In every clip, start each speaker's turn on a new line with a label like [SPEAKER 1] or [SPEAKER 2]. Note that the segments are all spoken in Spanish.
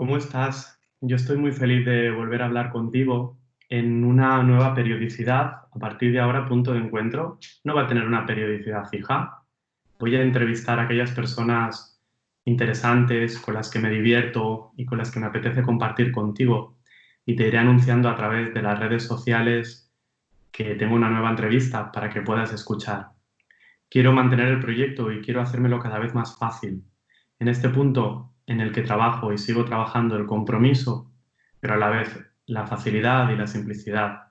[SPEAKER 1] ¿Cómo estás? Yo estoy muy feliz de volver a hablar contigo en una nueva periodicidad. A partir de ahora, Punto de Encuentro no va a tener una periodicidad fija. Voy a entrevistar a aquellas personas interesantes con las que me divierto y con las que me apetece compartir contigo. Y te iré anunciando a través de las redes sociales que tengo una nueva entrevista para que puedas escuchar. Quiero mantener el proyecto y quiero hacérmelo cada vez más fácil. En este punto en el que trabajo y sigo trabajando el compromiso, pero a la vez la facilidad y la simplicidad.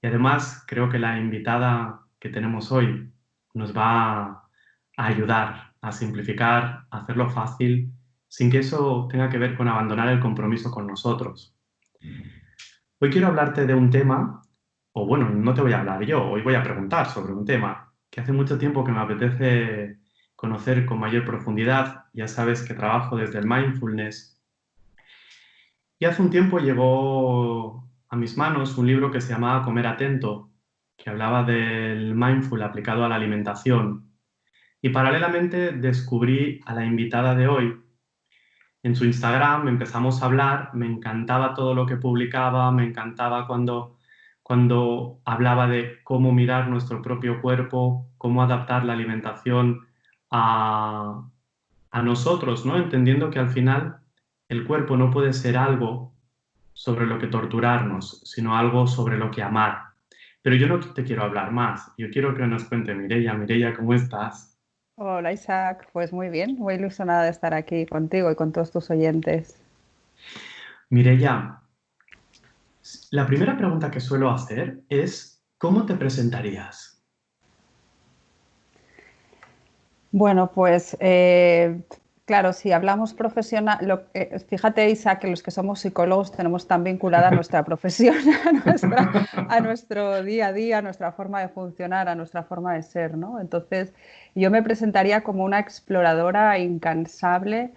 [SPEAKER 1] Y además creo que la invitada que tenemos hoy nos va a ayudar a simplificar, a hacerlo fácil, sin que eso tenga que ver con abandonar el compromiso con nosotros. Hoy quiero hablarte de un tema, o bueno, no te voy a hablar yo, hoy voy a preguntar sobre un tema que hace mucho tiempo que me apetece conocer con mayor profundidad. Ya sabes que trabajo desde el mindfulness y hace un tiempo llegó a mis manos un libro que se llamaba Comer Atento, que hablaba del mindful aplicado a la alimentación. Y paralelamente descubrí a la invitada de hoy. En su Instagram empezamos a hablar, me encantaba todo lo que publicaba, me encantaba cuando hablaba de cómo mirar nuestro propio cuerpo, cómo adaptar la alimentación a, a nosotros, ¿no? Entendiendo que al final el cuerpo no puede ser algo sobre lo que torturarnos, sino algo sobre lo que amar. Pero yo no te quiero hablar más, yo quiero que nos cuente Mireia. Mireia, ¿cómo estás?
[SPEAKER 2] Hola Isaac, pues muy bien, muy ilusionada de estar aquí contigo y con todos tus oyentes.
[SPEAKER 1] Mireia, la primera pregunta que suelo hacer es, ¿cómo te presentarías?
[SPEAKER 2] Bueno, pues claro, si hablamos profesional, fíjate Isaac que los que somos psicólogos tenemos tan vinculada nuestra profesión a nuestro día a día, a nuestra forma de funcionar, a nuestra forma de ser, ¿no? Entonces yo me presentaría como una exploradora incansable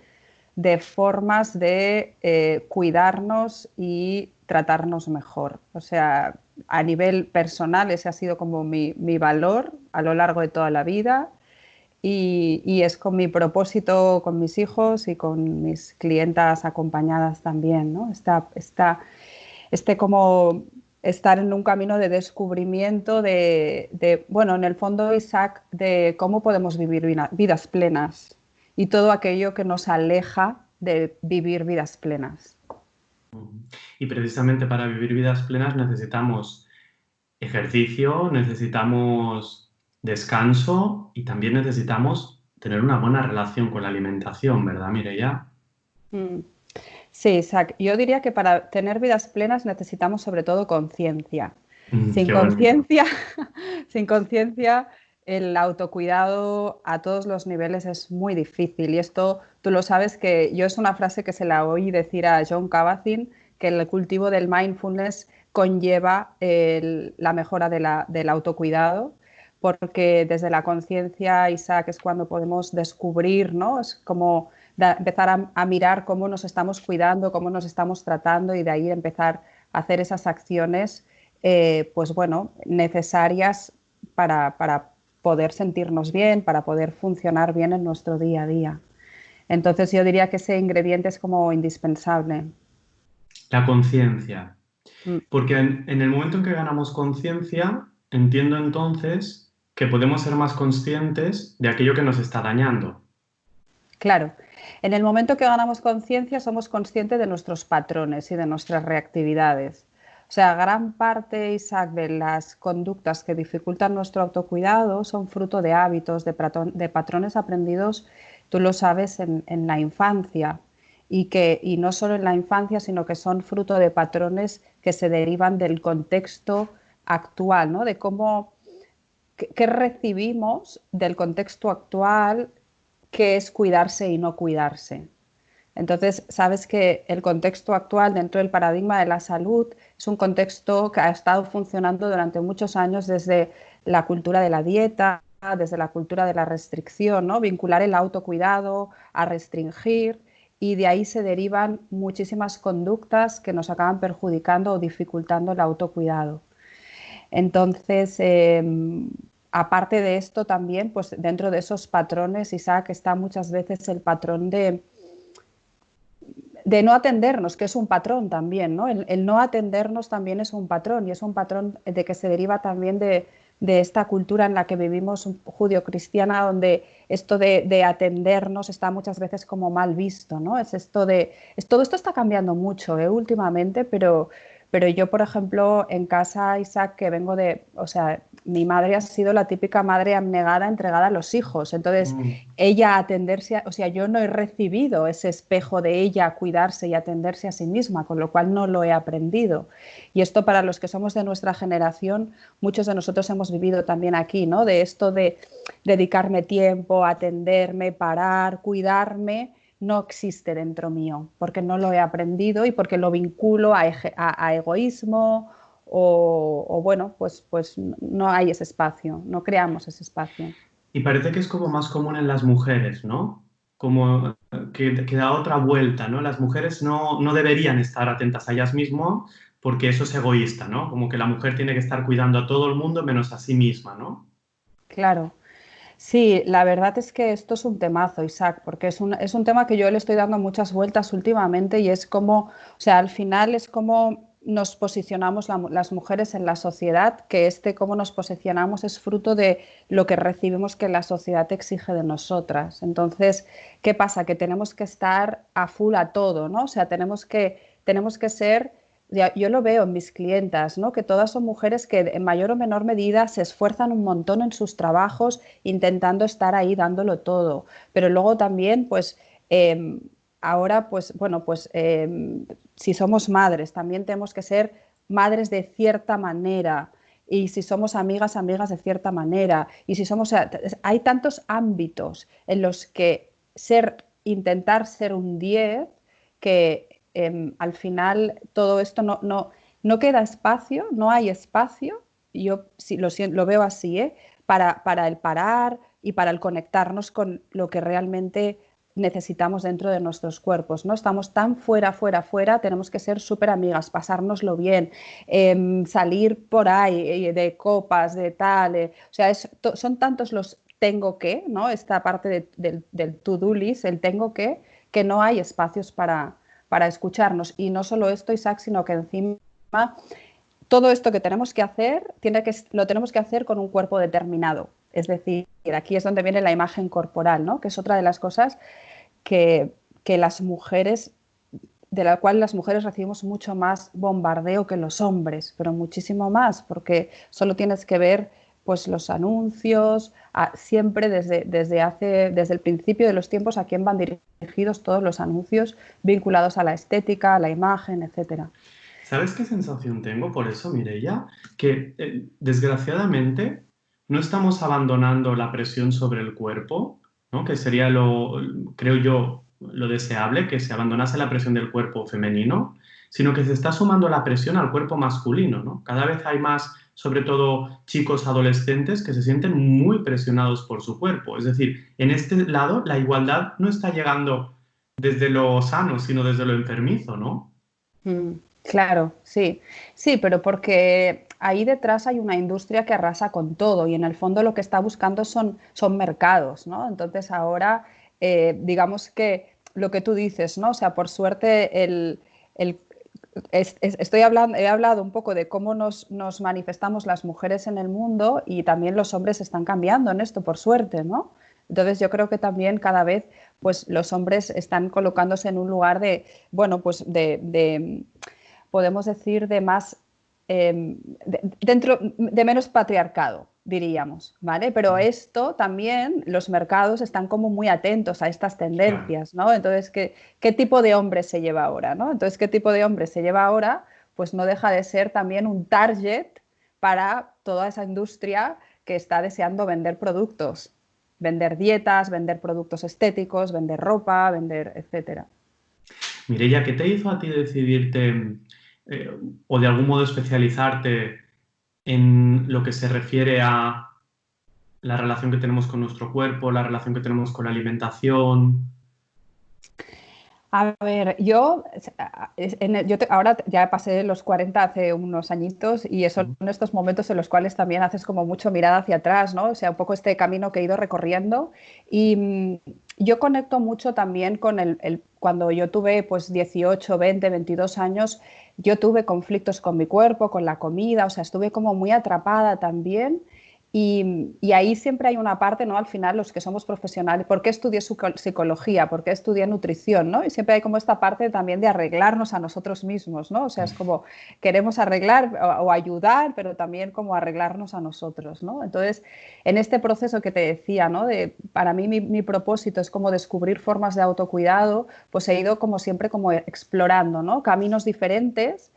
[SPEAKER 2] de formas de cuidarnos y tratarnos mejor. O sea, a nivel personal ese ha sido como mi valor a lo largo de toda la vida y es con mi propósito con mis hijos y con mis clientas acompañadas también, ¿no? Como estar en un camino de descubrimiento bueno, en el fondo, Isaac, de cómo podemos vivir vidas plenas y todo aquello que nos aleja de vivir vidas plenas.
[SPEAKER 1] Y precisamente para vivir vidas plenas necesitamos ejercicio, necesitamos descanso y también necesitamos tener una buena relación con la alimentación, ¿verdad, Mireia?
[SPEAKER 2] Mm. Sí, Isaac, yo diría que para tener vidas plenas necesitamos sobre todo conciencia. Sin
[SPEAKER 1] Qué bonito.
[SPEAKER 2] conciencia, sin conciencia, el autocuidado a todos los niveles es muy difícil. Y esto tú lo sabes que yo es una frase que se la oí decir a John Kabat-Zinn, que el cultivo del mindfulness conlleva la mejora del autocuidado, porque desde la conciencia, Isaac, es cuando podemos descubrir, ¿no? Es como empezar a mirar cómo nos estamos cuidando, cómo nos estamos tratando y de ahí empezar a hacer esas acciones, pues bueno, necesarias para poder sentirnos bien, para poder funcionar bien en nuestro día a día. Entonces yo diría que ese ingrediente es como indispensable.
[SPEAKER 1] La conciencia.
[SPEAKER 2] Mm.
[SPEAKER 1] Porque en el momento en que ganamos conciencia, entiendo entonces que podemos ser más conscientes de aquello que nos está dañando.
[SPEAKER 2] Claro, en el momento que ganamos conciencia somos conscientes de nuestros patrones y de nuestras reactividades. O sea, gran parte, Isaac, de las conductas que dificultan nuestro autocuidado son fruto de hábitos, de patrones aprendidos, tú lo sabes, en la infancia. Y no solo en la infancia, sino que son fruto de patrones que se derivan del contexto actual, ¿no? De cómo, qué recibimos del contexto actual, qué es cuidarse y no cuidarse. Entonces, sabes que el contexto actual dentro del paradigma de la salud es un contexto que ha estado funcionando durante muchos años desde la cultura de la dieta, desde la cultura de la restricción, ¿no? Vincular el autocuidado a restringir, y de ahí se derivan muchísimas conductas que nos acaban perjudicando o dificultando el autocuidado. Entonces, aparte de esto también, pues dentro de esos patrones, Isaac, está muchas veces el patrón de no atendernos, que es un patrón también, ¿no? El no atendernos también es un patrón y es un patrón de que se deriva también de esta cultura en la que vivimos judio-cristiana, donde esto de atendernos está muchas veces como mal visto, ¿no? Es esto todo esto está cambiando mucho, últimamente, pero yo, por ejemplo, en casa, Isaac, que vengo o sea, mi madre ha sido la típica madre abnegada, entregada a los hijos. Entonces, ella atenderse, o sea, yo no he recibido ese espejo de ella cuidarse y atenderse a sí misma, con lo cual no lo he aprendido. Y esto para los que somos de nuestra generación, muchos de nosotros hemos vivido también aquí, ¿no? De esto de dedicarme tiempo, atenderme, parar, cuidarme, no existe dentro mío, porque no lo he aprendido y porque lo vinculo a egoísmo o bueno, pues no hay ese espacio, no creamos ese espacio.
[SPEAKER 1] Y parece que es como más común en las mujeres, ¿no? Como que da otra vuelta, ¿no? Las mujeres no deberían estar atentas a ellas mismas porque eso es egoísta, ¿no? Como que la mujer tiene que estar cuidando a todo el mundo menos a sí misma, ¿no?
[SPEAKER 2] Claro. Sí, la verdad es que esto es un temazo, Isaac, porque es un tema que yo le estoy dando muchas vueltas últimamente y es como, o sea, al final es como nos posicionamos las mujeres en la sociedad, que cómo nos posicionamos es fruto de lo que recibimos que la sociedad exige de nosotras. Entonces, ¿qué pasa? Que tenemos que estar a full a todo, ¿no? O sea, tenemos que ser yo lo veo en mis clientas, ¿no? Que todas son mujeres que en mayor o menor medida se esfuerzan un montón en sus trabajos intentando estar ahí dándolo todo. Pero luego también, pues, ahora, pues, bueno, pues si somos madres, también tenemos que ser madres de cierta manera. Y si somos amigas, amigas de cierta manera. Y si somos, o sea, hay tantos ámbitos en los que intentar ser un 10 que al final todo esto no queda espacio, no hay espacio, yo sí, lo veo así, para el parar y para el conectarnos con lo que realmente necesitamos dentro de nuestros cuerpos, ¿no? Estamos tan fuera, fuera, fuera, tenemos que ser súper amigas, pasárnoslo bien, salir por ahí de copas, de tal, o sea, son tantos los tengo que, ¿no? Esta parte del to-do list, el tengo que no hay espacios para escucharnos. Y no solo esto, Isaac, sino que encima todo esto que tenemos que hacer, lo tenemos que hacer con un cuerpo determinado. Es decir, aquí es donde viene la imagen corporal, ¿no? Que es otra de las cosas que las mujeres, de la cual las mujeres recibimos mucho más bombardeo que los hombres, pero muchísimo más, porque solo tienes que ver pues los anuncios, siempre desde el principio de los tiempos a quién van dirigidos todos los anuncios vinculados a la estética, a la imagen, etcétera.
[SPEAKER 1] ¿Sabes qué sensación tengo por eso, Mireia? Que desgraciadamente no estamos abandonando la presión sobre el cuerpo, ¿no? Que sería creo yo, lo deseable, que se abandonase la presión del cuerpo femenino, sino que se está sumando la presión al cuerpo masculino, ¿no? Cada vez hay más, sobre todo chicos adolescentes, que se sienten muy presionados por su cuerpo. Es decir, en este lado la igualdad no está llegando desde lo sano, sino desde lo enfermizo, ¿no?
[SPEAKER 2] Claro, sí, sí, pero porque ahí detrás hay una industria que arrasa con todo y en el fondo lo que está buscando son mercados, ¿no? Entonces ahora, digamos que lo que tú dices, ¿no? O sea, por suerte el, he hablado un poco de cómo nos manifestamos las mujeres en el mundo y también los hombres están cambiando en esto, por suerte, ¿no? Entonces yo creo que también cada vez pues los hombres están colocándose en un lugar bueno, pues podemos decir, de menos patriarcado, diríamos, ¿vale? Pero esto también, los mercados están como muy atentos a estas
[SPEAKER 1] Claro.
[SPEAKER 2] tendencias, ¿no? Entonces, ¿qué tipo de hombre se lleva ahora, ¿no? Entonces, ¿qué tipo de hombre se lleva ahora? Pues no deja de ser también un target para toda esa industria que está deseando vender productos, vender dietas, vender productos estéticos, vender ropa, vender, etcétera.
[SPEAKER 1] Mireia, ¿qué te hizo a ti decidirte eh, o de algún modo especializarte en lo que se refiere a la relación que tenemos con nuestro cuerpo, la relación que tenemos con la alimentación?
[SPEAKER 2] A ver, ahora ya pasé los 40 hace unos añitos y son estos momentos en los cuales también haces como mucho mirada hacia atrás, ¿no? O sea, un poco este camino que he ido recorriendo y, yo conecto mucho también con cuando yo tuve pues 18, 20, 22 años, yo tuve conflictos con mi cuerpo, con la comida, o sea, estuve como muy atrapada también. Y ahí siempre hay una parte, ¿no? Al final, los que somos profesionales, ¿por qué estudié psicología? ¿Por qué estudié nutrición? ¿No? Y siempre hay como esta parte también de arreglarnos a nosotros mismos, ¿no? O sea, es como queremos arreglar o ayudar, pero también como arreglarnos a nosotros, ¿no? Entonces, en este proceso que te decía, ¿no? Para mí mi propósito es como descubrir formas de autocuidado, pues he ido como siempre como explorando, ¿no? Caminos diferentes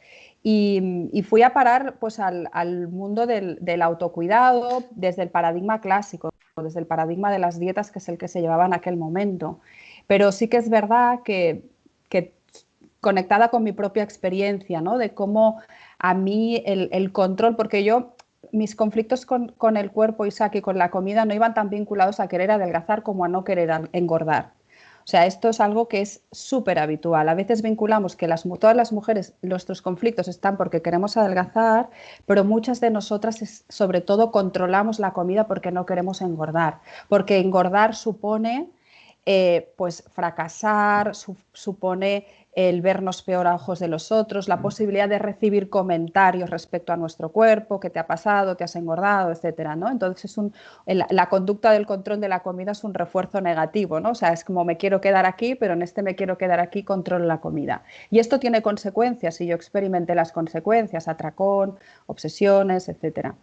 [SPEAKER 2] y fui a parar pues, al mundo del autocuidado desde el paradigma clásico, desde el paradigma de las dietas, que es el que se llevaba en aquel momento. Pero sí que es verdad que conectada con mi propia experiencia, ¿no? De cómo a mí el control, porque yo, mis conflictos con el cuerpo, Isaac, y con la comida no iban tan vinculados a querer adelgazar como a no querer engordar. O sea, esto es algo que es súper habitual. A veces vinculamos que todas las mujeres, nuestros conflictos están porque queremos adelgazar, pero muchas de nosotras, sobre todo, controlamos la comida porque no queremos engordar. Porque engordar supone pues fracasar, supone el vernos peor a ojos de los otros, la posibilidad de recibir comentarios respecto a nuestro cuerpo, qué te ha pasado, te has engordado, etcétera, ¿no? Entonces la conducta del control de la comida es un refuerzo negativo, ¿no? O sea, es como me quiero quedar aquí, pero en este me quiero quedar aquí, controlo la comida. Y esto tiene consecuencias, y yo experimenté las consecuencias, atracón, obsesiones, etcétera.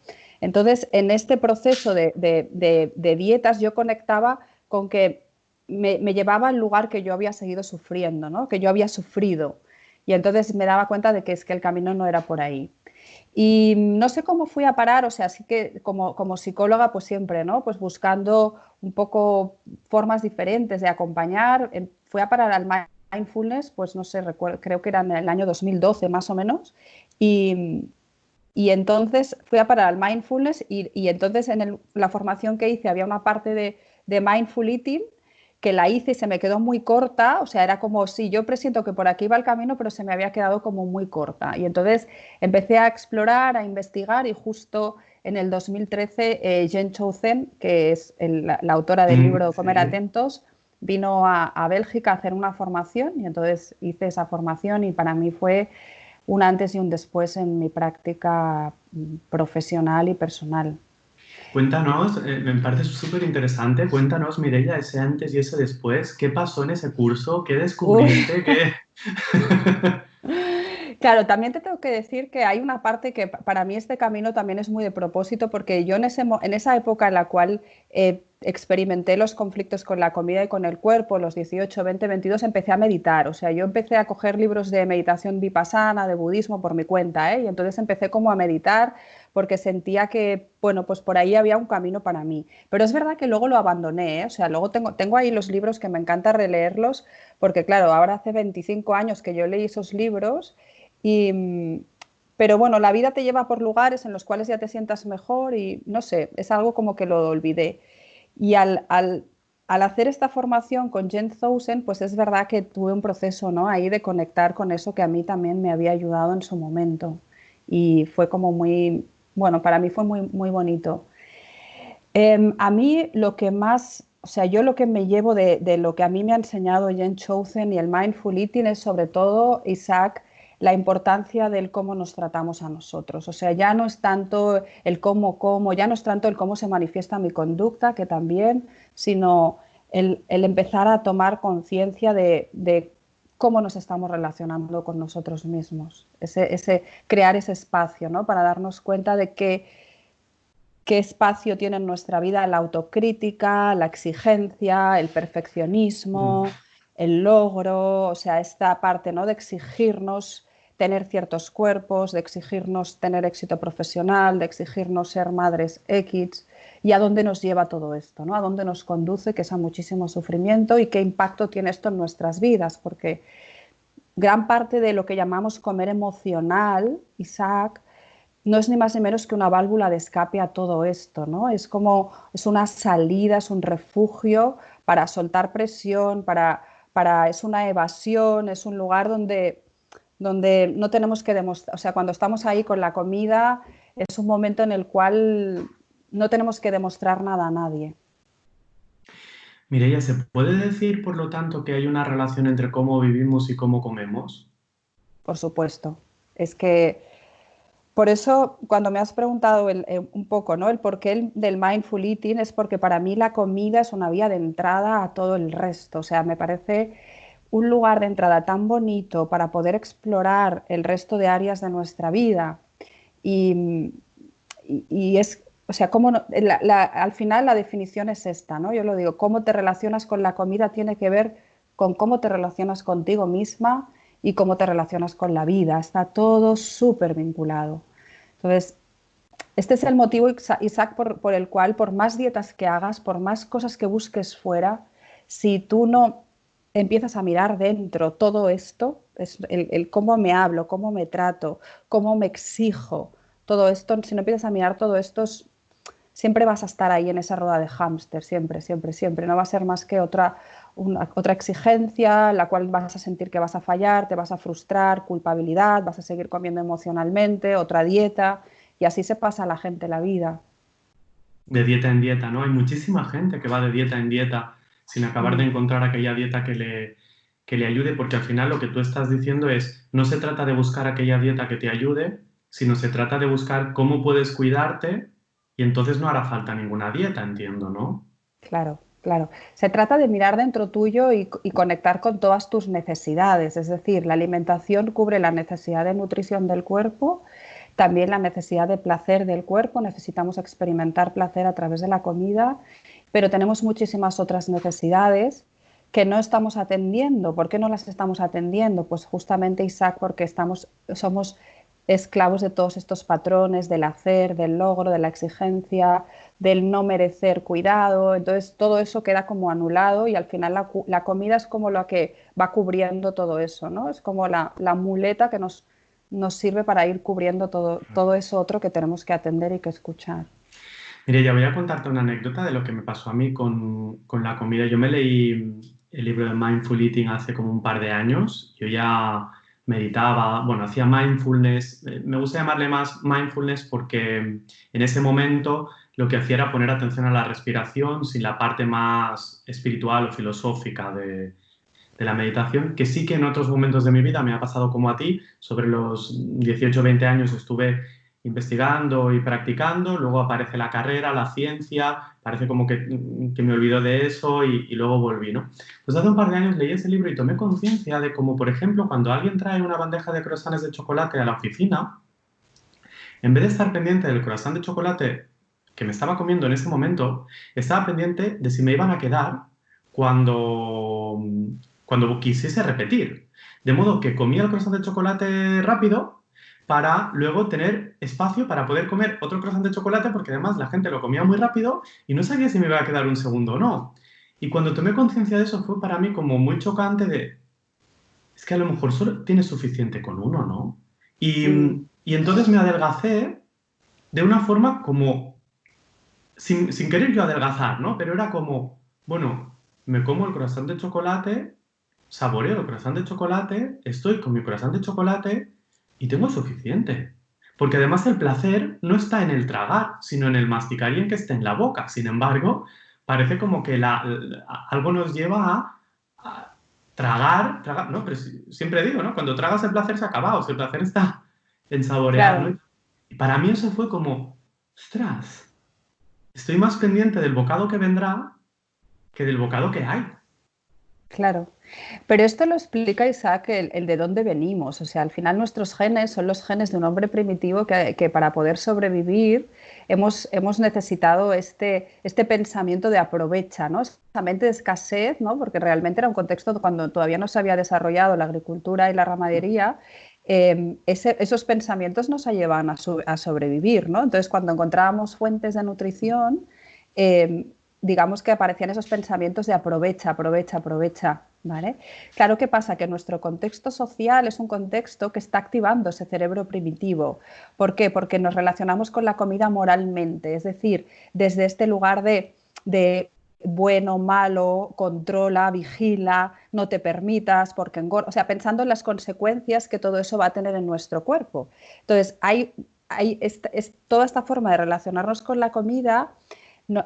[SPEAKER 2] Entonces, en este proceso de dietas yo conectaba con que me llevaba al lugar que yo había seguido sufriendo, ¿no? Que yo había sufrido. Y entonces me daba cuenta de que es que el camino no era por ahí. Y no sé cómo fui a parar, o sea, sí que como psicóloga, pues siempre, ¿no? Pues buscando un poco formas diferentes de acompañar. Fui a parar al mindfulness, pues no sé, recuerdo, creo que era en el año 2012 más o menos. Y, y entonces fui a parar al mindfulness y entonces la formación que hice había una parte de mindful eating que la hice y se me quedó muy corta, o sea, era como si yo presiento que por aquí iba el camino, pero se me había quedado como muy corta. Y entonces empecé a explorar, a investigar y justo en el 2013 Jen Chouten, que es la autora del libro Comer
[SPEAKER 1] Sí.
[SPEAKER 2] Atentos, vino a Bélgica a hacer una formación y entonces hice esa formación y para mí fue un antes y un después en mi práctica profesional y personal.
[SPEAKER 1] Cuéntanos, me parece súper interesante. Cuéntanos, Mireia, ese antes y ese después. ¿Qué pasó en ese curso? ¿Qué
[SPEAKER 2] Uy.
[SPEAKER 1] descubriste? ¿Qué?
[SPEAKER 2] Claro, también te tengo que decir que hay una parte que para mí este camino también es muy de propósito, porque yo en esa época en la cual experimenté los conflictos con la comida y con el cuerpo, los 18, 20, 22, empecé a meditar. O sea, yo empecé a coger libros de meditación vipassana, de budismo por mi cuenta, ¿eh? Y entonces empecé como a meditar porque sentía que, bueno, pues por ahí había un camino para mí. Pero es verdad que luego lo abandoné, ¿eh? O sea, luego tengo ahí los libros que me encanta releerlos, porque claro, ahora hace 25 años que yo leí esos libros. Y, pero bueno, la vida te lleva por lugares en los cuales ya te sientas mejor y no sé, es algo como que lo olvidé. Y al hacer esta formación con Jen Thousand, pues es verdad que tuve un proceso, ¿no? Ahí de conectar con eso que a mí también me había ayudado en su momento. Y fue como muy, bueno, para mí fue muy, muy bonito. A mí lo que más, o sea, yo lo que me llevo de lo que a mí me ha enseñado Jen Chouten y el Mindful Eating es sobre todo, Isaac, la importancia del cómo nos tratamos a nosotros. O sea, ya no es tanto el cómo, ya no es tanto el cómo se manifiesta mi conducta, que también, sino el empezar a tomar conciencia de cómo nos estamos relacionando con nosotros mismos. Crear ese espacio, ¿no? Para darnos cuenta de que qué espacio tiene en nuestra vida la autocrítica, la exigencia, el perfeccionismo, el logro, o sea, esta parte, ¿no? De exigirnos tener ciertos cuerpos, de exigirnos tener éxito profesional, de exigirnos ser madres X, y a dónde nos lleva todo esto, ¿no? A dónde nos conduce, que es a muchísimo sufrimiento y qué impacto tiene esto en nuestras vidas, porque gran parte de lo que llamamos comer emocional, Isaac, no es ni más ni menos que una válvula de escape a todo esto, ¿no? Es como, es una salida, es un refugio para soltar presión, es una evasión, es un lugar donde no tenemos que demostrar, o sea, cuando estamos ahí con la comida, es un momento en el cual no tenemos que demostrar nada a nadie.
[SPEAKER 1] Mireia, ¿se puede decir, por lo tanto, que hay una relación entre cómo vivimos y cómo comemos?
[SPEAKER 2] Por supuesto. Es que por eso cuando me has preguntado un poco, ¿no? El porqué del mindful eating es porque para mí la comida es una vía de entrada a todo el resto. O sea, me parece un lugar de entrada tan bonito para poder explorar el resto de áreas de nuestra vida. Y, y es, o sea, cómo al final la definición es esta, ¿no? Yo lo digo, cómo te relacionas con la comida tiene que ver con cómo te relacionas contigo misma y cómo te relacionas con la vida. Está todo súper vinculado. Entonces, este es el motivo, Isaac, por el cual, por más dietas que hagas, por más cosas que busques fuera, si tú no empiezas a mirar dentro todo esto, es el cómo me hablo, cómo me trato, cómo me exijo, todo esto, si no empiezas a mirar todo esto, siempre vas a estar ahí en esa rueda de hámster, siempre, siempre, siempre. No va a ser más que otra exigencia, la cual vas a sentir que vas a fallar, te vas a frustrar, culpabilidad, vas a seguir comiendo emocionalmente, otra dieta, y así se pasa a la gente la vida.
[SPEAKER 1] De dieta en dieta, ¿no? Hay muchísima gente que va de dieta en dieta sin acabar de
[SPEAKER 2] Mm,
[SPEAKER 1] encontrar aquella dieta que le ayude, porque al final lo que tú estás diciendo es, no se trata de buscar aquella dieta que te ayude, sino se trata de buscar cómo puedes cuidarte y entonces no hará falta ninguna dieta, entiendo, ¿no?
[SPEAKER 2] claro, claro. Se trata de mirar dentro tuyo y conectar con todas tus necesidades, es decir, la alimentación cubre la necesidad de nutrición del cuerpo, también la necesidad de placer del cuerpo, necesitamos experimentar placer a través de la comida, pero tenemos muchísimas otras necesidades que no estamos atendiendo. ¿Por qué no las estamos atendiendo? Pues justamente, Isaac, porque somos esclavos de todos estos patrones del hacer, del logro, de la exigencia, del no merecer cuidado. Entonces todo eso queda como anulado y al final la comida es como lo que va cubriendo todo eso, ¿no? Es como la muleta que nos sirve para ir cubriendo todo eso otro que tenemos que atender y que escuchar.
[SPEAKER 1] Mire, ya voy a contarte una anécdota de lo que me pasó a mí con la comida. Yo me leí el libro de Mindful Eating hace como un par de años. Yo ya meditaba, bueno, hacía mindfulness. Me gusta llamarle más mindfulness porque en ese momento lo que hacía era poner atención a la respiración sin la parte más espiritual o filosófica de la meditación, que sí que en otros momentos de mi vida me ha pasado como a ti. Sobre los 18 o 20 años estuve investigando y practicando, luego aparece la carrera, la ciencia, parece como que me olvido de eso y luego volví, ¿no? Pues hace un par de años leí ese libro y tomé conciencia de cómo, por ejemplo, cuando alguien trae una bandeja de croissants de chocolate a la oficina, en vez de estar pendiente del croissant de chocolate que me estaba comiendo en ese momento, estaba pendiente de si me iban a quedar cuando, cuando quisiese repetir. De modo que comía el croissant de chocolate rápido para luego tener espacio para poder comer otro croissant de chocolate, porque además la gente lo comía muy rápido y no sabía si me iba a quedar un segundo o no. Y cuando tomé conciencia de eso fue para mí como muy chocante de, es que a lo mejor solo tienes suficiente con uno, ¿no?
[SPEAKER 2] Mm,
[SPEAKER 1] Y entonces me adelgacé de una forma como, sin querer yo adelgazar, ¿no? Pero era como, bueno, me como el croissant de chocolate, saboreo el croissant de chocolate, estoy con mi croissant de chocolate y tengo suficiente. Porque además el placer no está en el tragar, sino en el masticar y en que esté en la boca. Sin embargo, parece como que algo nos lleva a tragar, ¿no? Pero siempre digo, ¿no? Cuando tragas el placer se ha acabado, si el placer está en saborear,
[SPEAKER 2] claro,
[SPEAKER 1] ¿no? Y para mí eso fue como, ostras, estoy más pendiente del bocado que vendrá que del bocado que hay.
[SPEAKER 2] claro. Pero esto lo explica Isaac, el de dónde venimos. O sea, al final nuestros genes son los genes de un hombre primitivo que para poder sobrevivir hemos necesitado este pensamiento de aprovecha, ¿no? Esa mente de escasez, ¿no? Porque realmente era un contexto cuando todavía no se había desarrollado la agricultura y la ramadería. Esos pensamientos nos ayudaban a sobrevivir, ¿no? Entonces, cuando encontrábamos fuentes de nutrición, eh, digamos que aparecían esos pensamientos de aprovecha, aprovecha, aprovecha, ¿vale? Claro, ¿qué pasa? Que nuestro contexto social es un contexto que está activando ese cerebro primitivo. ¿Por qué? Porque nos relacionamos con la comida moralmente, es decir, desde este lugar de bueno, malo, controla, vigila, no te permitas, porque engorda, o sea, pensando en las consecuencias que todo eso va a tener en nuestro cuerpo. Entonces, toda esta forma de relacionarnos con la comida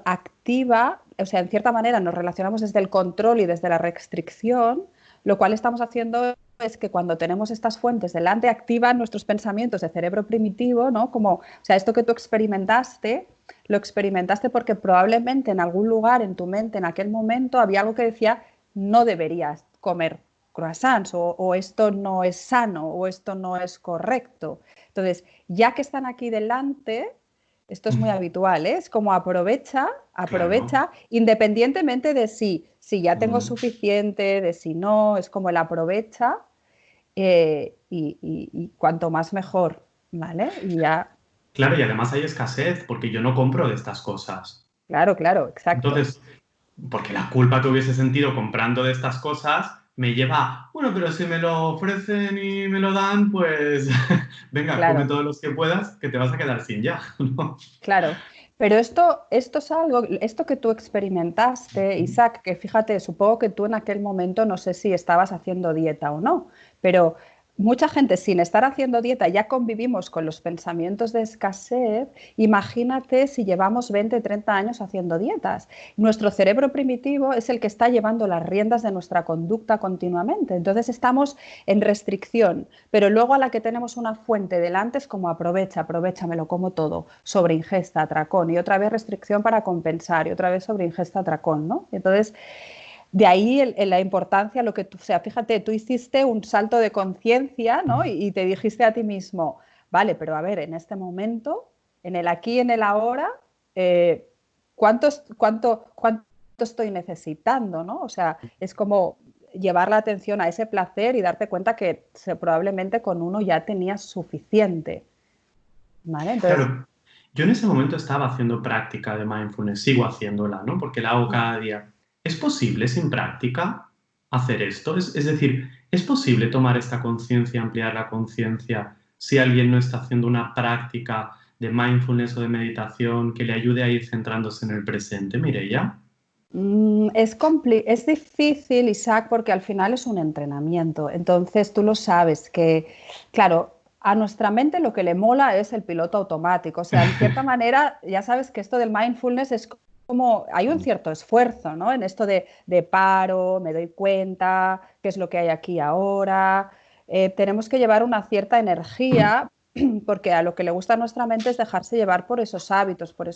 [SPEAKER 2] activa o sea, en cierta manera nos relacionamos desde el control y desde la restricción, lo cual estamos haciendo es que cuando tenemos estas fuentes delante activan nuestros pensamientos de cerebro primitivo, ¿no? Como, o sea, esto que tú experimentaste, lo experimentaste porque probablemente en algún lugar en tu mente en aquel momento había algo que decía no deberías comer croissants o esto no es sano o esto no es correcto. Entonces, ya que están aquí delante, esto es muy habitual, ¿eh? Es como aprovecha,
[SPEAKER 1] Claro.
[SPEAKER 2] independientemente de si ya tengo suficiente, de si no, es como el aprovecha y cuanto más mejor, ¿vale? Y ya,
[SPEAKER 1] Claro, y además hay escasez porque yo no compro de estas cosas.
[SPEAKER 2] claro, claro, exacto.
[SPEAKER 1] Entonces, porque la culpa que hubiese sentido comprando de estas cosas me lleva, bueno, pero si me lo ofrecen y me lo dan, pues venga, come
[SPEAKER 2] Claro,
[SPEAKER 1] todos los que puedas, que te vas a quedar sin ya, ¿no?
[SPEAKER 2] claro. Pero esto es algo, esto que tú experimentaste, Isaac, que fíjate, supongo que tú en aquel momento no sé si estabas haciendo dieta o no, pero mucha gente sin estar haciendo dieta ya convivimos con los pensamientos de escasez. Imagínate si llevamos 20, 30 años haciendo dietas. Nuestro cerebro primitivo es el que está llevando las riendas de nuestra conducta continuamente. Entonces estamos en restricción, pero luego a la que tenemos una fuente delante es como aprovecha, aprovecha, me lo como todo, sobre ingesta, atracón, y otra vez restricción para compensar, y otra vez sobre ingesta, atracón, ¿no? Entonces, de ahí la importancia, lo que tú, o sea, fíjate, tú hiciste un salto de conciencia, ¿no? Y te dijiste a ti mismo, vale, pero a ver, en este momento, en el aquí, en el ahora, eh, ¿cuánto estoy necesitando, ¿no? O sea, es como llevar la atención a ese placer y darte cuenta que probablemente con uno ya tenías suficiente, ¿vale? Entonces,
[SPEAKER 1] Claro, yo en ese momento estaba haciendo práctica de mindfulness, sigo haciéndola, ¿no? Porque la hago cada día. ¿Es posible sin práctica hacer esto? Es decir, ¿es posible tomar esta conciencia, ampliar la conciencia si alguien no está haciendo una práctica de mindfulness o de meditación que le ayude a ir centrándose en el presente, Mireia?
[SPEAKER 2] es difícil, Isaac, porque al final es un entrenamiento. Entonces, tú lo sabes que, claro, a nuestra mente lo que le mola es el piloto automático. O sea, en cierta manera, ya sabes que esto del mindfulness es como, hay un cierto esfuerzo, ¿no? En esto de paro, me doy cuenta, qué es lo que hay aquí ahora. Tenemos que llevar una cierta energía porque a lo que le gusta a nuestra mente es dejarse llevar por esos hábitos, por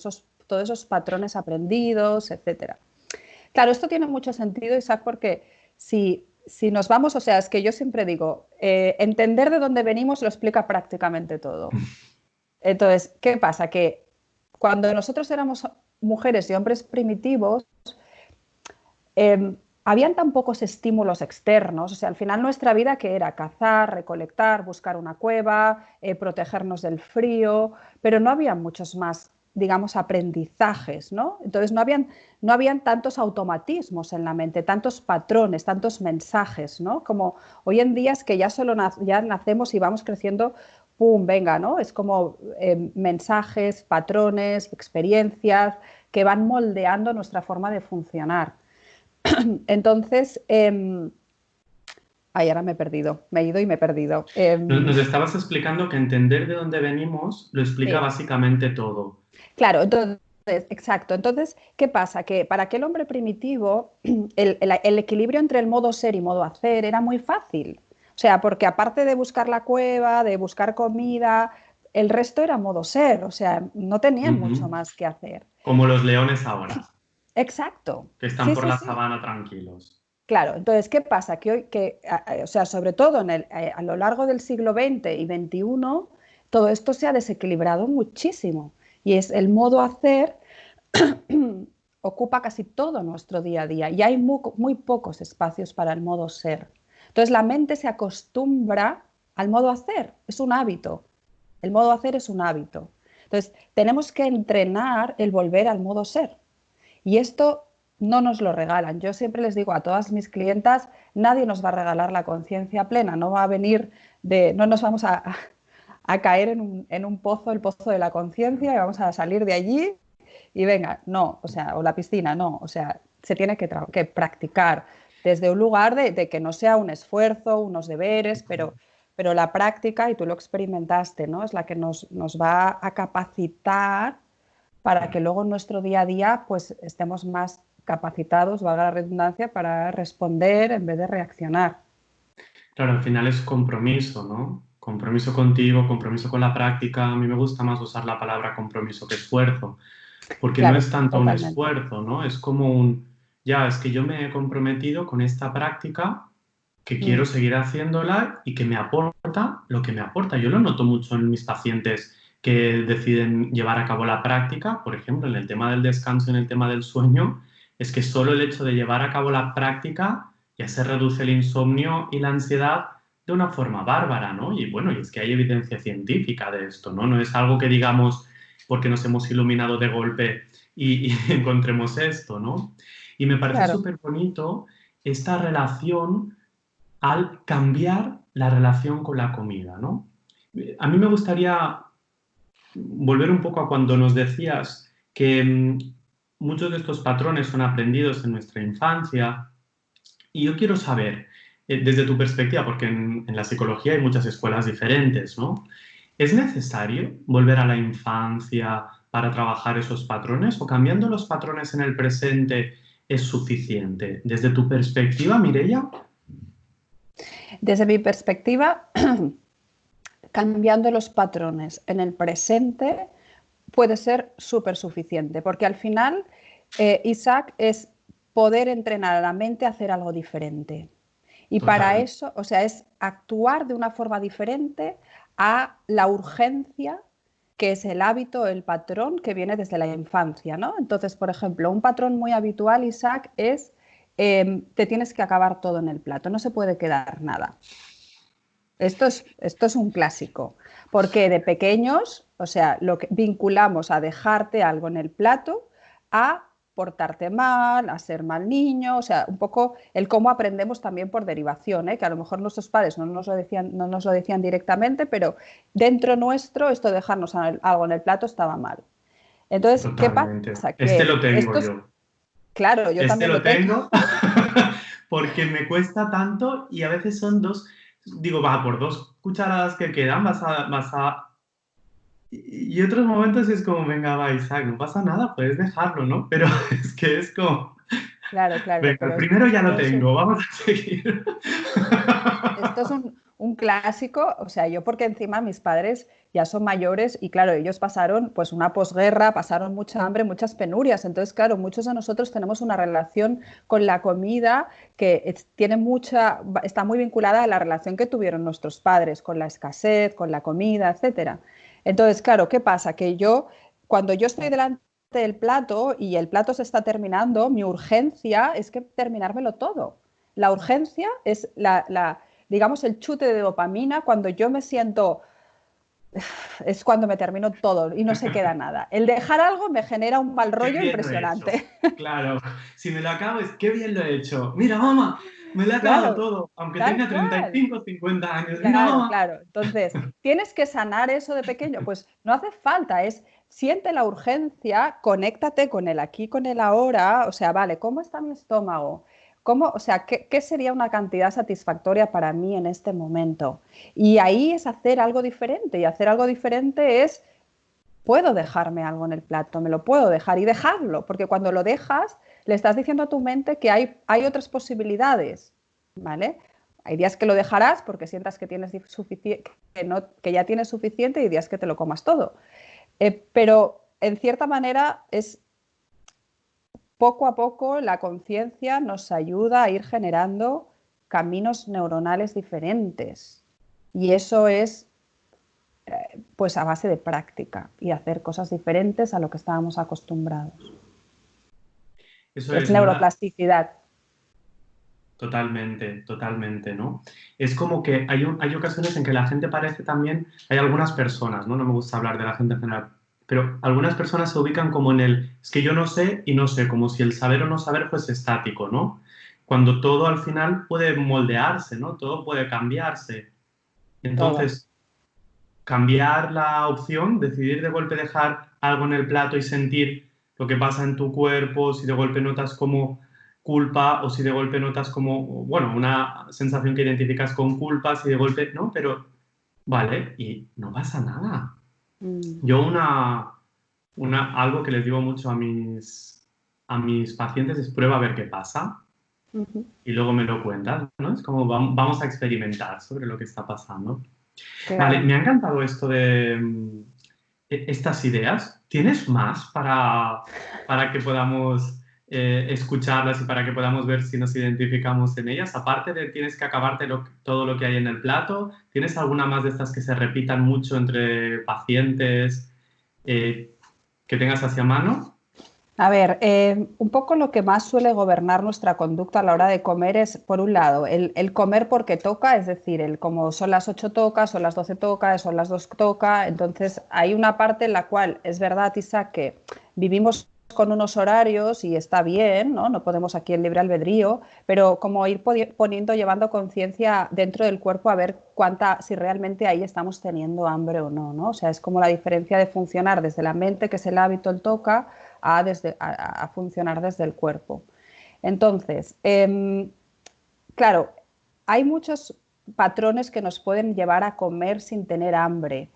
[SPEAKER 2] todos esos patrones aprendidos, etcétera. Claro, esto tiene mucho sentido, Isaac, porque si nos vamos, o sea, es que yo siempre digo, entender de dónde venimos lo explica prácticamente todo. Entonces, ¿qué pasa? Que cuando nosotros éramos mujeres y hombres primitivos, habían tan pocos estímulos externos, o sea, al final nuestra vida que era cazar, recolectar, buscar una cueva, protegernos del frío, pero no había muchos más, digamos, aprendizajes, ¿no? Entonces no habían tantos automatismos en la mente, tantos patrones, tantos mensajes, ¿no? Como hoy en día es que ya solo ya nacemos y vamos creciendo, pum, venga, ¿no? Es como mensajes, patrones, experiencias que van moldeando nuestra forma de funcionar. Entonces, ay, ahora me he perdido, me he ido y me he perdido.
[SPEAKER 1] Nos estabas explicando que entender de dónde venimos lo explica
[SPEAKER 2] Sí,
[SPEAKER 1] básicamente todo.
[SPEAKER 2] claro, entonces, exacto. Entonces, ¿qué pasa? Que para aquel hombre primitivo, el equilibrio entre el modo ser y modo hacer era muy fácil. O sea, porque aparte de buscar la cueva, de buscar comida, el resto era modo ser. O sea, no tenían mucho
[SPEAKER 1] Ujú.
[SPEAKER 2] más que hacer.
[SPEAKER 1] Como los leones ahora,
[SPEAKER 2] Exacto.
[SPEAKER 1] que están
[SPEAKER 2] Sí,
[SPEAKER 1] por
[SPEAKER 2] sí,
[SPEAKER 1] la
[SPEAKER 2] sí.
[SPEAKER 1] sabana tranquilos.
[SPEAKER 2] Claro, entonces, ¿qué pasa? Que hoy, o sea, sobre todo a lo largo del siglo XX y XXI, todo esto se ha desequilibrado muchísimo. Y es el modo hacer ocupa casi todo nuestro día a día y hay muy pocos espacios para el modo ser. Entonces, la mente se acostumbra al modo hacer, es un hábito. El modo hacer es un hábito. Entonces, tenemos que entrenar el volver al modo ser. Y esto no nos lo regalan. Yo siempre les digo a todas mis clientas, nadie nos va a regalar la conciencia plena, no va a venir no nos vamos a caer en un pozo, el pozo de la conciencia, y vamos a salir de allí y venga, no, o sea, o la piscina, no, o sea, se tiene que practicar desde un lugar de que no sea un esfuerzo, unos deberes, pero la práctica, y tú lo experimentaste, ¿no? Es la que nos va a capacitar para que luego en nuestro día a día pues estemos más capacitados, valga la redundancia, para responder en vez de reaccionar.
[SPEAKER 1] Claro, al final es compromiso, ¿no? Compromiso contigo, compromiso con la práctica. A mí me gusta más usar la palabra compromiso que esfuerzo, porque no
[SPEAKER 2] Claro,
[SPEAKER 1] es tanto un
[SPEAKER 2] totalmente.
[SPEAKER 1] esfuerzo, ¿no? Es como ya, es que yo me he comprometido con esta práctica, que quiero
[SPEAKER 2] Mm,
[SPEAKER 1] seguir haciéndola y que me aporta lo que me aporta. Yo lo noto mucho en mis pacientes que deciden llevar a cabo la práctica, por ejemplo, en el tema del descanso, en el tema del sueño, es que solo el hecho de llevar a cabo la práctica ya se reduce el insomnio y la ansiedad de una forma bárbara, ¿no? Y bueno, y es que hay evidencia científica de esto, ¿no? No es algo que digamos porque nos hemos iluminado de golpe y encontremos esto, ¿no? Y me parece
[SPEAKER 2] claro.
[SPEAKER 1] súper bonito esta relación al cambiar la relación con la comida, ¿no? A mí me gustaría volver un poco a cuando nos decías que muchos de estos patrones son aprendidos en nuestra infancia y yo quiero saber, desde tu perspectiva, porque en la psicología hay muchas escuelas diferentes, ¿no? ¿Es necesario volver a la infancia para trabajar esos patrones o cambiando los patrones en el presente es suficiente? Desde tu perspectiva, Mireia.
[SPEAKER 2] Desde mi perspectiva, cambiando los patrones en el presente puede ser súper suficiente, porque al final, Isaac, es poder entrenar a la mente a hacer algo diferente. Y para
[SPEAKER 1] Total,
[SPEAKER 2] eso, o sea, es actuar de una forma diferente a la urgencia que es el hábito, el patrón que viene desde la infancia, ¿no? Entonces, por ejemplo, un patrón muy habitual, Isaac, es te tienes que acabar todo en el plato, no se puede quedar nada. Esto es un clásico, porque de pequeños, o sea, lo que vinculamos a dejarte algo en el plato a portarte mal, a ser mal niño, o sea, un poco el cómo aprendemos también por derivación, ¿eh? Que a lo mejor nuestros padres no nos lo decían directamente, pero dentro nuestro esto de dejarnos algo en el plato estaba mal. Entonces, ¿qué
[SPEAKER 1] totalmente.
[SPEAKER 2] pasa?
[SPEAKER 1] Este
[SPEAKER 2] Que
[SPEAKER 1] lo tengo
[SPEAKER 2] esto es,
[SPEAKER 1] yo.
[SPEAKER 2] claro, yo
[SPEAKER 1] Este
[SPEAKER 2] también
[SPEAKER 1] lo
[SPEAKER 2] lo tengo.
[SPEAKER 1] tengo porque me cuesta tanto y a veces son digo, va, por 2 cucharadas que quedan y otros momentos es como, venga, va, Isaac, no pasa nada, puedes dejarlo, ¿no? Pero es que es como,
[SPEAKER 2] Claro, claro,
[SPEAKER 1] venga, el primero ya lo
[SPEAKER 2] pero es
[SPEAKER 1] tengo, vamos a seguir.
[SPEAKER 2] esto es un clásico, o sea, yo porque encima mis padres ya son mayores y claro, ellos pasaron pues una posguerra, pasaron mucha hambre, muchas penurias, entonces claro, muchos de nosotros tenemos una relación con la comida que tiene está muy vinculada a la relación que tuvieron nuestros padres con la escasez, con la comida, etcétera. Entonces, claro, ¿qué pasa? Que cuando yo estoy delante del plato y el plato se está terminando, mi urgencia es que terminármelo todo. La urgencia es digamos, el chute de dopamina cuando yo me siento, es cuando me termino todo y no se queda nada. El dejar algo me genera un mal
[SPEAKER 1] Qué
[SPEAKER 2] rollo
[SPEAKER 1] bien lo he hecho.
[SPEAKER 2] impresionante.
[SPEAKER 1] Claro, si me lo acabo es qué bien lo he hecho. Mira, mamá, me lo he acabado
[SPEAKER 2] Claro,
[SPEAKER 1] todo, aunque
[SPEAKER 2] tal
[SPEAKER 1] tenga
[SPEAKER 2] cual.
[SPEAKER 1] 35 o 50 años. Mira,
[SPEAKER 2] Claro,
[SPEAKER 1] mamá.
[SPEAKER 2] claro. Entonces, ¿tienes que sanar eso de pequeño? Pues no hace falta, siente la urgencia, conéctate con el aquí, con el ahora, o sea, vale, ¿cómo está mi estómago? O sea, ¿qué sería una cantidad satisfactoria para mí en este momento? Y ahí es hacer algo diferente, y hacer algo diferente es, puedo dejarme algo en el plato, me lo puedo dejar y dejarlo, porque cuando lo dejas, le estás diciendo a tu mente que hay otras posibilidades, ¿vale? Hay días que lo dejarás porque sientas que tienes que ya tienes suficiente y días que te lo comas todo. Pero en cierta manera es poco a poco la conciencia nos ayuda a ir generando caminos neuronales diferentes. Y eso es pues a base de práctica y hacer cosas diferentes a lo que estábamos acostumbrados.
[SPEAKER 1] Eso
[SPEAKER 2] Es
[SPEAKER 1] es, ¿no?
[SPEAKER 2] neuroplasticidad.
[SPEAKER 1] Totalmente, totalmente, ¿no? Es como que hay ocasiones en que la gente parece también, hay algunas personas, ¿no? No me gusta hablar de la gente en general, pero algunas personas se ubican como es que yo no sé y no sé, como si el saber o no saber fuese estático, ¿no? Cuando todo al final puede moldearse, ¿no? Todo puede cambiarse.
[SPEAKER 2] Todo.
[SPEAKER 1] Entonces, cambiar la opción, decidir de golpe dejar algo en el plato y sentir lo que pasa en tu cuerpo, si de golpe notas como culpa o si de golpe notas como, bueno, una sensación que identificas con culpa, si de golpe, no, pero vale, y no pasa nada.
[SPEAKER 2] Mm.
[SPEAKER 1] Yo algo que les digo mucho a mis pacientes es prueba a ver qué pasa
[SPEAKER 2] Ujú.
[SPEAKER 1] y luego me lo cuentas, ¿no? Es como vamos a experimentar sobre lo que está pasando. Vale,
[SPEAKER 2] Claro.
[SPEAKER 1] me ha encantado esto de estas ideas. ¿Tienes más para que podamos escucharlas y para que podamos ver si nos identificamos en ellas? Aparte de tienes que acabarte todo lo que hay en el plato, ¿tienes alguna más de estas que se repitan mucho entre pacientes eh, que tengas hacia mano?
[SPEAKER 2] A ver, un poco lo que más suele gobernar nuestra conducta a la hora de comer es, por un lado, el comer porque toca, es decir, el como son las 8 tocas, son las 12 tocas, son las 2 toca. Entonces, hay una parte en la cual es verdad, Isa, que vivimos con unos horarios y está bien, ¿no? No podemos aquí en libre albedrío, pero como ir poniendo, llevando conciencia dentro del cuerpo a ver si realmente ahí estamos teniendo hambre o no, ¿no? O sea, es como la diferencia de funcionar desde la mente, que es el hábito, el toca, a funcionar desde el cuerpo. Entonces, claro, hay muchos patrones que nos pueden llevar a comer sin tener hambre,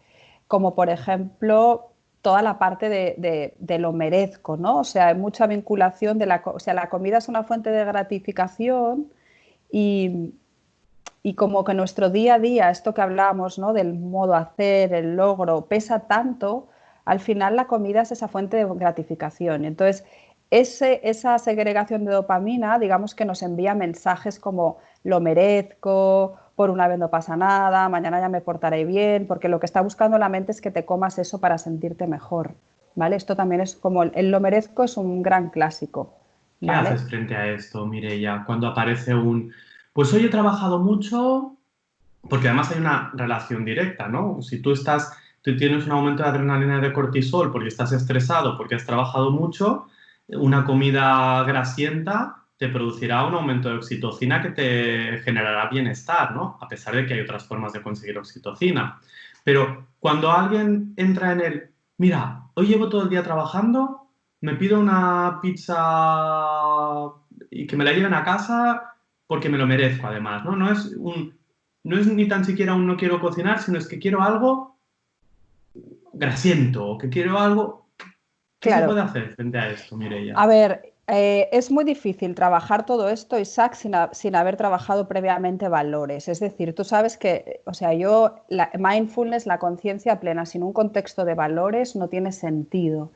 [SPEAKER 2] como por ejemplo toda la parte de lo merezco, ¿no? O sea, hay mucha vinculación o sea, la comida es una fuente de gratificación y, y como que nuestro día a día, esto que hablábamos, ¿no? Del modo hacer, el logro, pesa tanto, al final la comida es esa fuente de gratificación. Entonces, esa segregación de dopamina, digamos que nos envía mensajes como lo merezco, por una vez no pasa nada, mañana ya me portaré bien, porque lo que está buscando la mente es que te comas eso para sentirte mejor, ¿vale? Esto también es como el lo merezco es un gran clásico,
[SPEAKER 1] ¿Qué
[SPEAKER 2] ¿vale?
[SPEAKER 1] haces frente a esto, Mireia, cuando aparece pues hoy he trabajado mucho, porque además hay una relación directa, ¿no? Si tú tienes un aumento de adrenalina y de cortisol porque estás estresado, porque has trabajado mucho, una comida grasienta te producirá un aumento de oxitocina que te generará bienestar, ¿no? A pesar de que hay otras formas de conseguir oxitocina. Pero cuando alguien entra en mira, hoy llevo todo el día trabajando, me pido una pizza y que me la lleven a casa porque me lo merezco además, ¿no? No es ni tan siquiera un no quiero cocinar, sino es que quiero algo grasiento, o que quiero algo... ¿Qué se
[SPEAKER 2] Claro.
[SPEAKER 1] puede hacer frente a esto, Mireia?
[SPEAKER 2] A ver, es muy difícil trabajar todo esto, Isaac, sin haber trabajado previamente valores. Es decir, tú sabes que, o sea, la mindfulness, la conciencia plena, sin un contexto de valores no tiene sentido.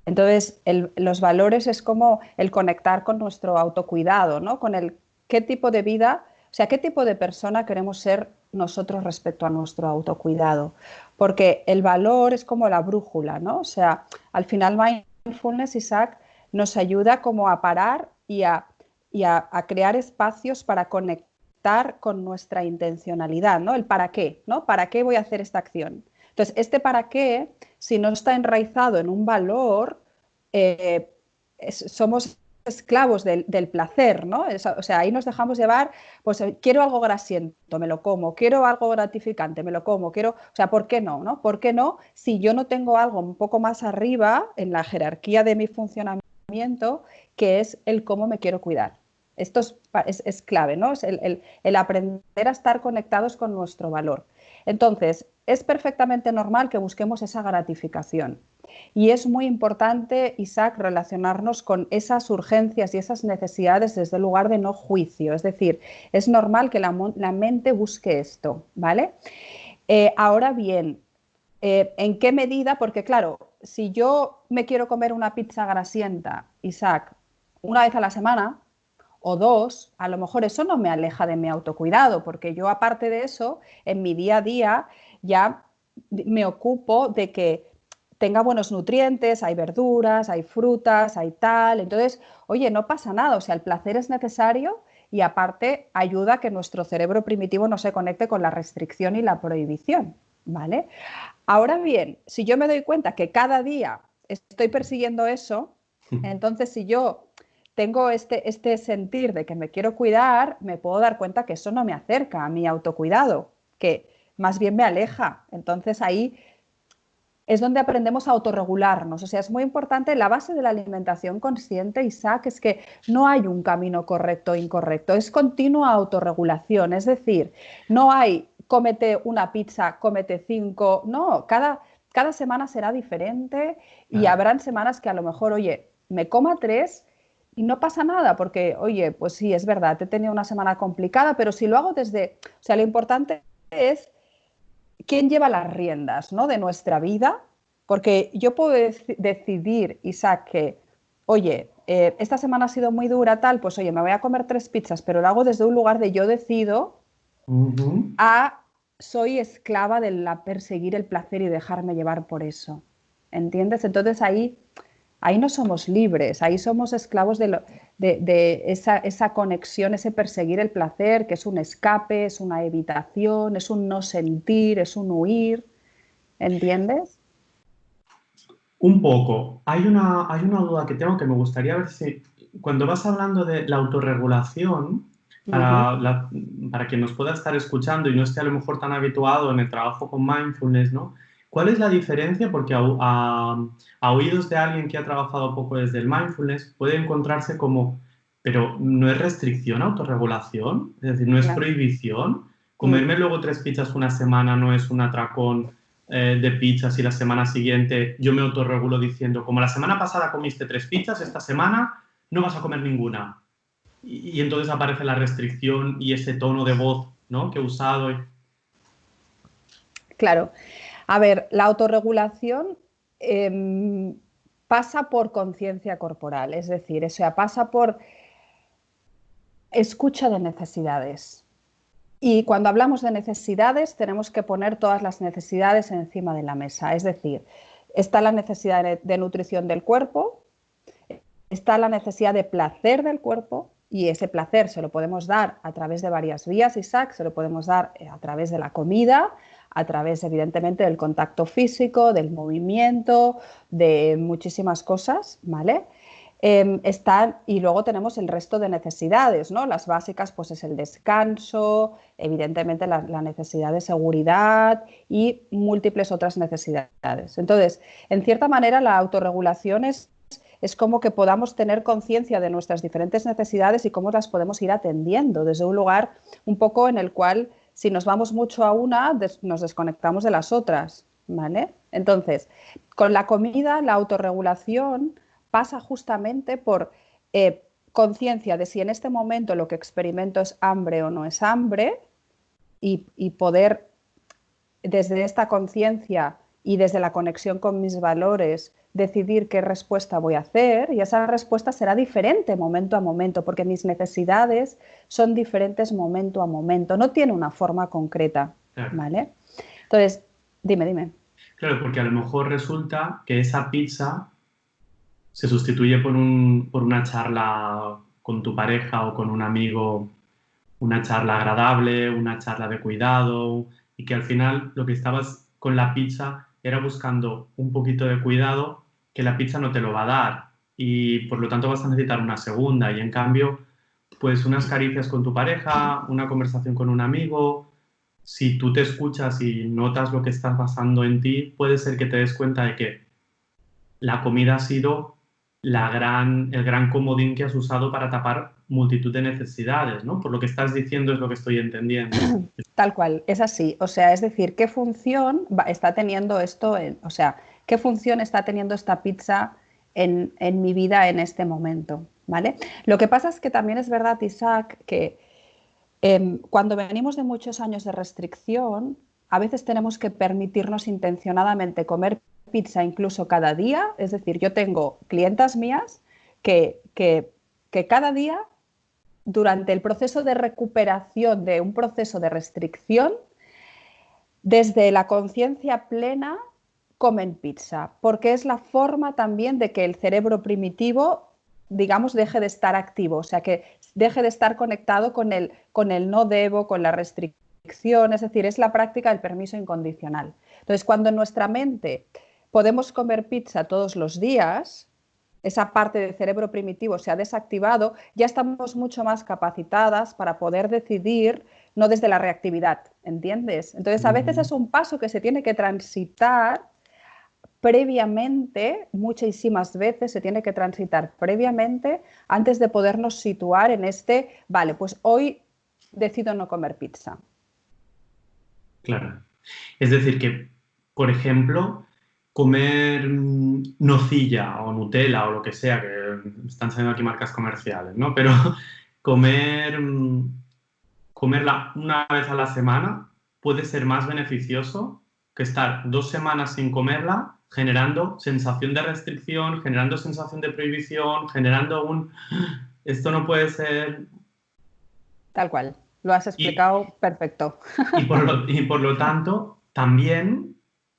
[SPEAKER 2] Entonces, los valores es como el conectar con nuestro autocuidado, ¿no? Con el qué tipo de vida, o sea, qué tipo de persona queremos ser nosotros respecto a nuestro autocuidado. Porque el valor es como la brújula, ¿no? O sea, al final mindfulness, Isaac, nos ayuda como a parar y a crear espacios para conectar con nuestra intencionalidad, ¿no? El para qué, ¿no? ¿Para qué voy a hacer esta acción? Entonces, este para qué, si no está enraizado en un valor, eh, somos esclavos del placer, ¿no? O sea, ahí nos dejamos llevar, pues quiero algo grasiento, me lo como, quiero algo gratificante, me lo como, o sea, ¿por qué no, no? ¿Por qué no? Si yo no tengo algo un poco más arriba en la jerarquía de mi funcionamiento, que es el cómo me quiero cuidar. Esto es clave, ¿no? Es el aprender a estar conectados con nuestro valor. Entonces, es perfectamente normal que busquemos esa gratificación. Y es muy importante, Isaac, relacionarnos con esas urgencias y esas necesidades desde el lugar de no juicio. Es decir, es normal que la mente busque esto, ¿vale? Ahora bien, ¿en qué medida? Porque claro, si yo me quiero comer una pizza grasienta, Isaac, una vez a la semana o dos, a lo mejor eso no me aleja de mi autocuidado, porque yo aparte de eso, en mi día a día ya me ocupo de que tenga buenos nutrientes, hay verduras, hay frutas, hay tal. Entonces, oye, no pasa nada, o sea, el placer es necesario y aparte ayuda a que nuestro cerebro primitivo no se conecte con la restricción y la prohibición, ¿vale? Ahora bien, si yo me doy cuenta que cada día estoy persiguiendo eso, entonces si yo tengo este sentir de que me quiero cuidar, me puedo dar cuenta que eso no me acerca a mi autocuidado, que más bien me aleja. Entonces ahí es donde aprendemos a autorregularnos. O sea, es muy importante, la base de la alimentación consciente, Isaac, es que no hay un camino correcto o incorrecto, es continua autorregulación. Es decir, no hay cómete una pizza, cómete cinco, no, cada semana será diferente y
[SPEAKER 1] Claro.
[SPEAKER 2] habrán semanas que a lo mejor, oye, me coma 3 y no pasa nada, porque, oye, pues sí, es verdad, he tenido una semana complicada, pero si lo hago desde, o sea, lo importante es quién lleva las riendas, ¿no?, de nuestra vida, porque yo puedo decidir, Isaac, que, oye, esta semana ha sido muy dura, tal, pues oye, me voy a comer 3 pizzas, pero lo hago desde un lugar de yo decido
[SPEAKER 1] Ujú.
[SPEAKER 2] a soy esclava de la perseguir el placer y dejarme llevar por eso. ¿Entiendes? Entonces ahí no somos libres, ahí somos esclavos de esa conexión, ese perseguir el placer, que es un escape, es una evitación, es un no sentir, es un huir. ¿Entiendes?
[SPEAKER 1] Un poco. Hay una duda que tengo que me gustaría ver si, cuando vas hablando de la autorregulación,
[SPEAKER 2] Ujú.
[SPEAKER 1] para quien nos pueda estar escuchando y no esté a lo mejor tan habituado en el trabajo con mindfulness, ¿no? ¿Cuál es la diferencia? Porque a oídos de alguien que ha trabajado poco desde el mindfulness puede encontrarse como, pero no es restricción, autorregulación, es decir, no es
[SPEAKER 2] Claro.
[SPEAKER 1] prohibición.
[SPEAKER 2] Mm.
[SPEAKER 1] Comerme luego 3 pizzas una semana no es un atracón de pizzas y la semana siguiente yo me autorregulo diciendo, como la semana pasada comiste 3 pizzas, esta semana no vas a comer ninguna. Y entonces aparece la restricción y ese tono de voz, ¿no?, que he usado.
[SPEAKER 2] Claro. A ver, la autorregulación em, pasa por conciencia corporal, es decir, o sea, pasa por escucha de necesidades. Y cuando hablamos de necesidades, tenemos que poner todas las necesidades encima de la mesa. Es decir, está la necesidad de nutrición del cuerpo, está la necesidad de placer del cuerpo, y ese placer se lo podemos dar a través de varias vías, Isaac, se lo podemos dar a través de la comida, a través, evidentemente, del contacto físico, del movimiento, de muchísimas cosas, ¿vale? Y luego tenemos el resto de necesidades, ¿no? Las básicas, pues es el descanso, evidentemente la necesidad de seguridad y múltiples otras necesidades. Entonces, en cierta manera, la autorregulación es como que podamos tener conciencia de nuestras diferentes necesidades y cómo las podemos ir atendiendo desde un lugar un poco en el cual, si nos vamos mucho a una, nos desconectamos de las otras, ¿vale? Entonces, con la comida, la autorregulación pasa justamente por conciencia de si en este momento lo que experimento es hambre o no es hambre, y poder desde esta conciencia y desde la conexión con mis valores decidir qué respuesta voy a hacer, y esa respuesta será diferente momento a momento, porque mis necesidades son diferentes momento a momento, no tiene una forma concreta,
[SPEAKER 1] Claro.
[SPEAKER 2] ¿vale? Entonces, dime.
[SPEAKER 1] Claro, porque a lo mejor resulta que esa pizza se sustituye por una charla con tu pareja o con un amigo, una charla agradable, una charla de cuidado, y que al final lo que estabas con la pizza era buscando un poquito de cuidado que la pizza no te lo va a dar, y por lo tanto vas a necesitar una segunda, y en cambio, pues unas caricias con tu pareja, una conversación con un amigo, si tú te escuchas y notas lo que está pasando en ti, puede ser que te des cuenta de que la comida ha sido el gran comodín que has usado para tapar multitud de necesidades, ¿no? Por lo que estás diciendo es lo que estoy entendiendo.
[SPEAKER 2] Tal cual, es así. O sea, es decir, ¿qué función está teniendo esto? O sea, ¿qué función está teniendo esta pizza en mi vida en este momento? ¿Vale? Lo que pasa es que también es verdad, Isaac, que cuando venimos de muchos años de restricción, a veces tenemos que permitirnos intencionadamente comer pizza incluso cada día. Es decir, yo tengo clientas mías que cada día, durante el proceso de recuperación de un proceso de restricción, desde la conciencia plena comen pizza, porque es la forma también de que el cerebro primitivo, digamos, deje de estar activo, o sea, que deje de estar conectado con el no debo, con la restricción, es decir, es la práctica del permiso incondicional. Entonces, cuando en nuestra mente podemos comer pizza todos los días, esa parte del cerebro primitivo se ha desactivado, ya estamos mucho más capacitadas para poder decidir no desde la reactividad, ¿entiendes? Entonces, a veces
[SPEAKER 1] Ujú.
[SPEAKER 2] es un paso que se tiene que transitar previamente, muchísimas veces se tiene que transitar previamente antes de podernos situar en vale, pues hoy decido no comer pizza.
[SPEAKER 1] Claro. Es decir, que, por ejemplo, comer nocilla o Nutella o lo que sea, que están saliendo aquí marcas comerciales, ¿no? Pero comer, comerla una vez a la semana puede ser más beneficioso que estar 2 semanas sin comerla, generando sensación de restricción, generando sensación de prohibición, generando un... Esto no puede ser...
[SPEAKER 2] Tal cual. Lo has
[SPEAKER 1] Y,
[SPEAKER 2] explicado perfecto.
[SPEAKER 1] y por lo tanto, también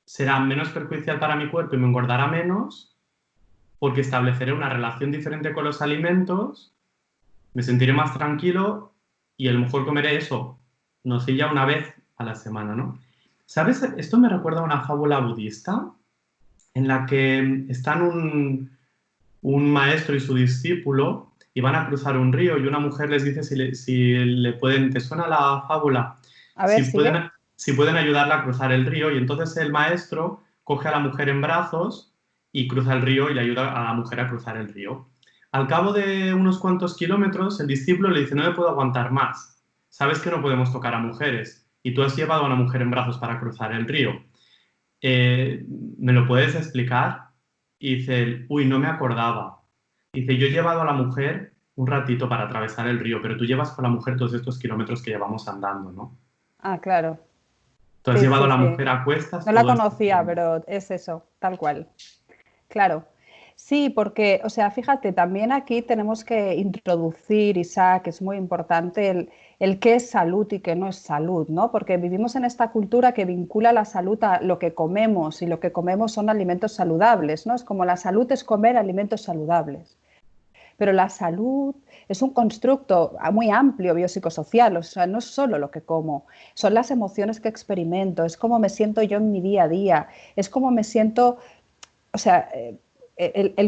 [SPEAKER 1] será menos perjudicial para mi cuerpo y me engordará menos porque estableceré una relación diferente con los alimentos, me sentiré más tranquilo y a lo mejor comeré eso, no sé, ya una vez a la semana, ¿no? ¿Sabes? Esto me recuerda a una fábula budista en la que están un maestro y su discípulo y van a cruzar un río y una mujer les dice si le pueden, ¿te suena la fábula?
[SPEAKER 2] A ver,
[SPEAKER 1] Si
[SPEAKER 2] sigue.
[SPEAKER 1] pueden, si pueden ayudarla a cruzar el río y entonces el maestro coge a la mujer en brazos y cruza el río y le ayuda a la mujer a cruzar el río. Al cabo de unos cuantos kilómetros, el discípulo le dice, no me puedo aguantar más. Sabes que no podemos tocar a mujeres y tú has llevado a una mujer en brazos para cruzar el río. ¿Me lo puedes explicar? Y dice él, uy, no me acordaba. Dice, yo he llevado a la mujer un ratito para atravesar el río, pero tú llevas con la mujer todos estos kilómetros que llevamos andando, ¿no?
[SPEAKER 2] Ah, claro.
[SPEAKER 1] Tú has
[SPEAKER 2] Sí,
[SPEAKER 1] llevado a
[SPEAKER 2] sí,
[SPEAKER 1] la
[SPEAKER 2] sí.
[SPEAKER 1] mujer a cuestas
[SPEAKER 2] No la
[SPEAKER 1] todo este
[SPEAKER 2] conocía,
[SPEAKER 1] tiempo.
[SPEAKER 2] pero es eso, tal cual. Claro. Sí, porque, o sea, fíjate, también aquí tenemos que introducir, Isaac, es muy importante el qué es salud y qué no es salud, ¿no? Porque vivimos en esta cultura que vincula la salud a lo que comemos y lo que comemos son alimentos saludables, ¿no? Es como la salud es comer alimentos saludables. Pero la salud es un constructo muy amplio biopsicosocial, o sea, no es solo lo que como, son las emociones que experimento, es cómo me siento yo en mi día a día, es cómo me siento, o sea,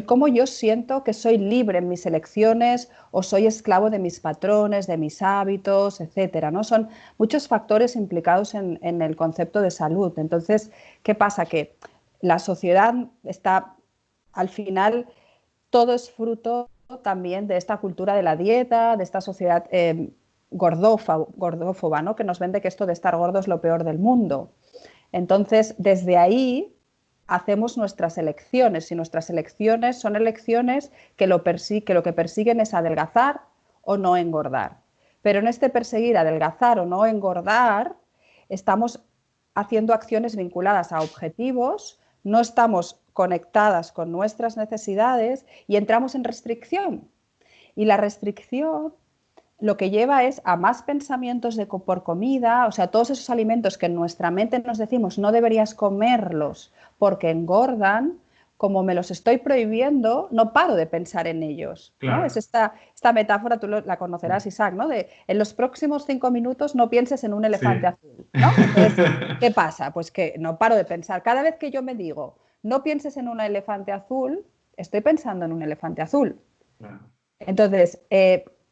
[SPEAKER 2] cómo yo siento que soy libre en mis elecciones o soy esclavo de mis patrones, de mis hábitos, etcétera, ¿no? Son muchos factores implicados en el concepto de salud. Entonces, ¿qué pasa? Que la sociedad está, al final, todo es fruto también de esta cultura de la dieta, de esta sociedad gordófoba, ¿no? Que nos vende que esto de estar gordo es lo peor del mundo. Entonces, desde ahí hacemos nuestras elecciones y nuestras elecciones son elecciones que lo que persiguen es adelgazar o no engordar. Pero en este perseguir adelgazar o no engordar, estamos haciendo acciones vinculadas a objetivos, no estamos conectadas con nuestras necesidades y entramos en restricción. Y la restricción lo que lleva es a más pensamientos de por comida, o sea, todos esos alimentos que en nuestra mente nos decimos no deberías comerlos porque engordan, como me los estoy prohibiendo, no paro de pensar en ellos, ¿no? Es
[SPEAKER 1] Claro.
[SPEAKER 2] esta metáfora, tú la conocerás, Isaac, ¿no? De en los próximos 5 minutos no pienses en un elefante
[SPEAKER 1] Sí.
[SPEAKER 2] azul, ¿no? Entonces, ¿qué pasa? Pues que no paro de pensar. Cada vez que yo me digo, no pienses en un elefante azul, estoy pensando en un elefante azul.
[SPEAKER 1] Claro.
[SPEAKER 2] Entonces,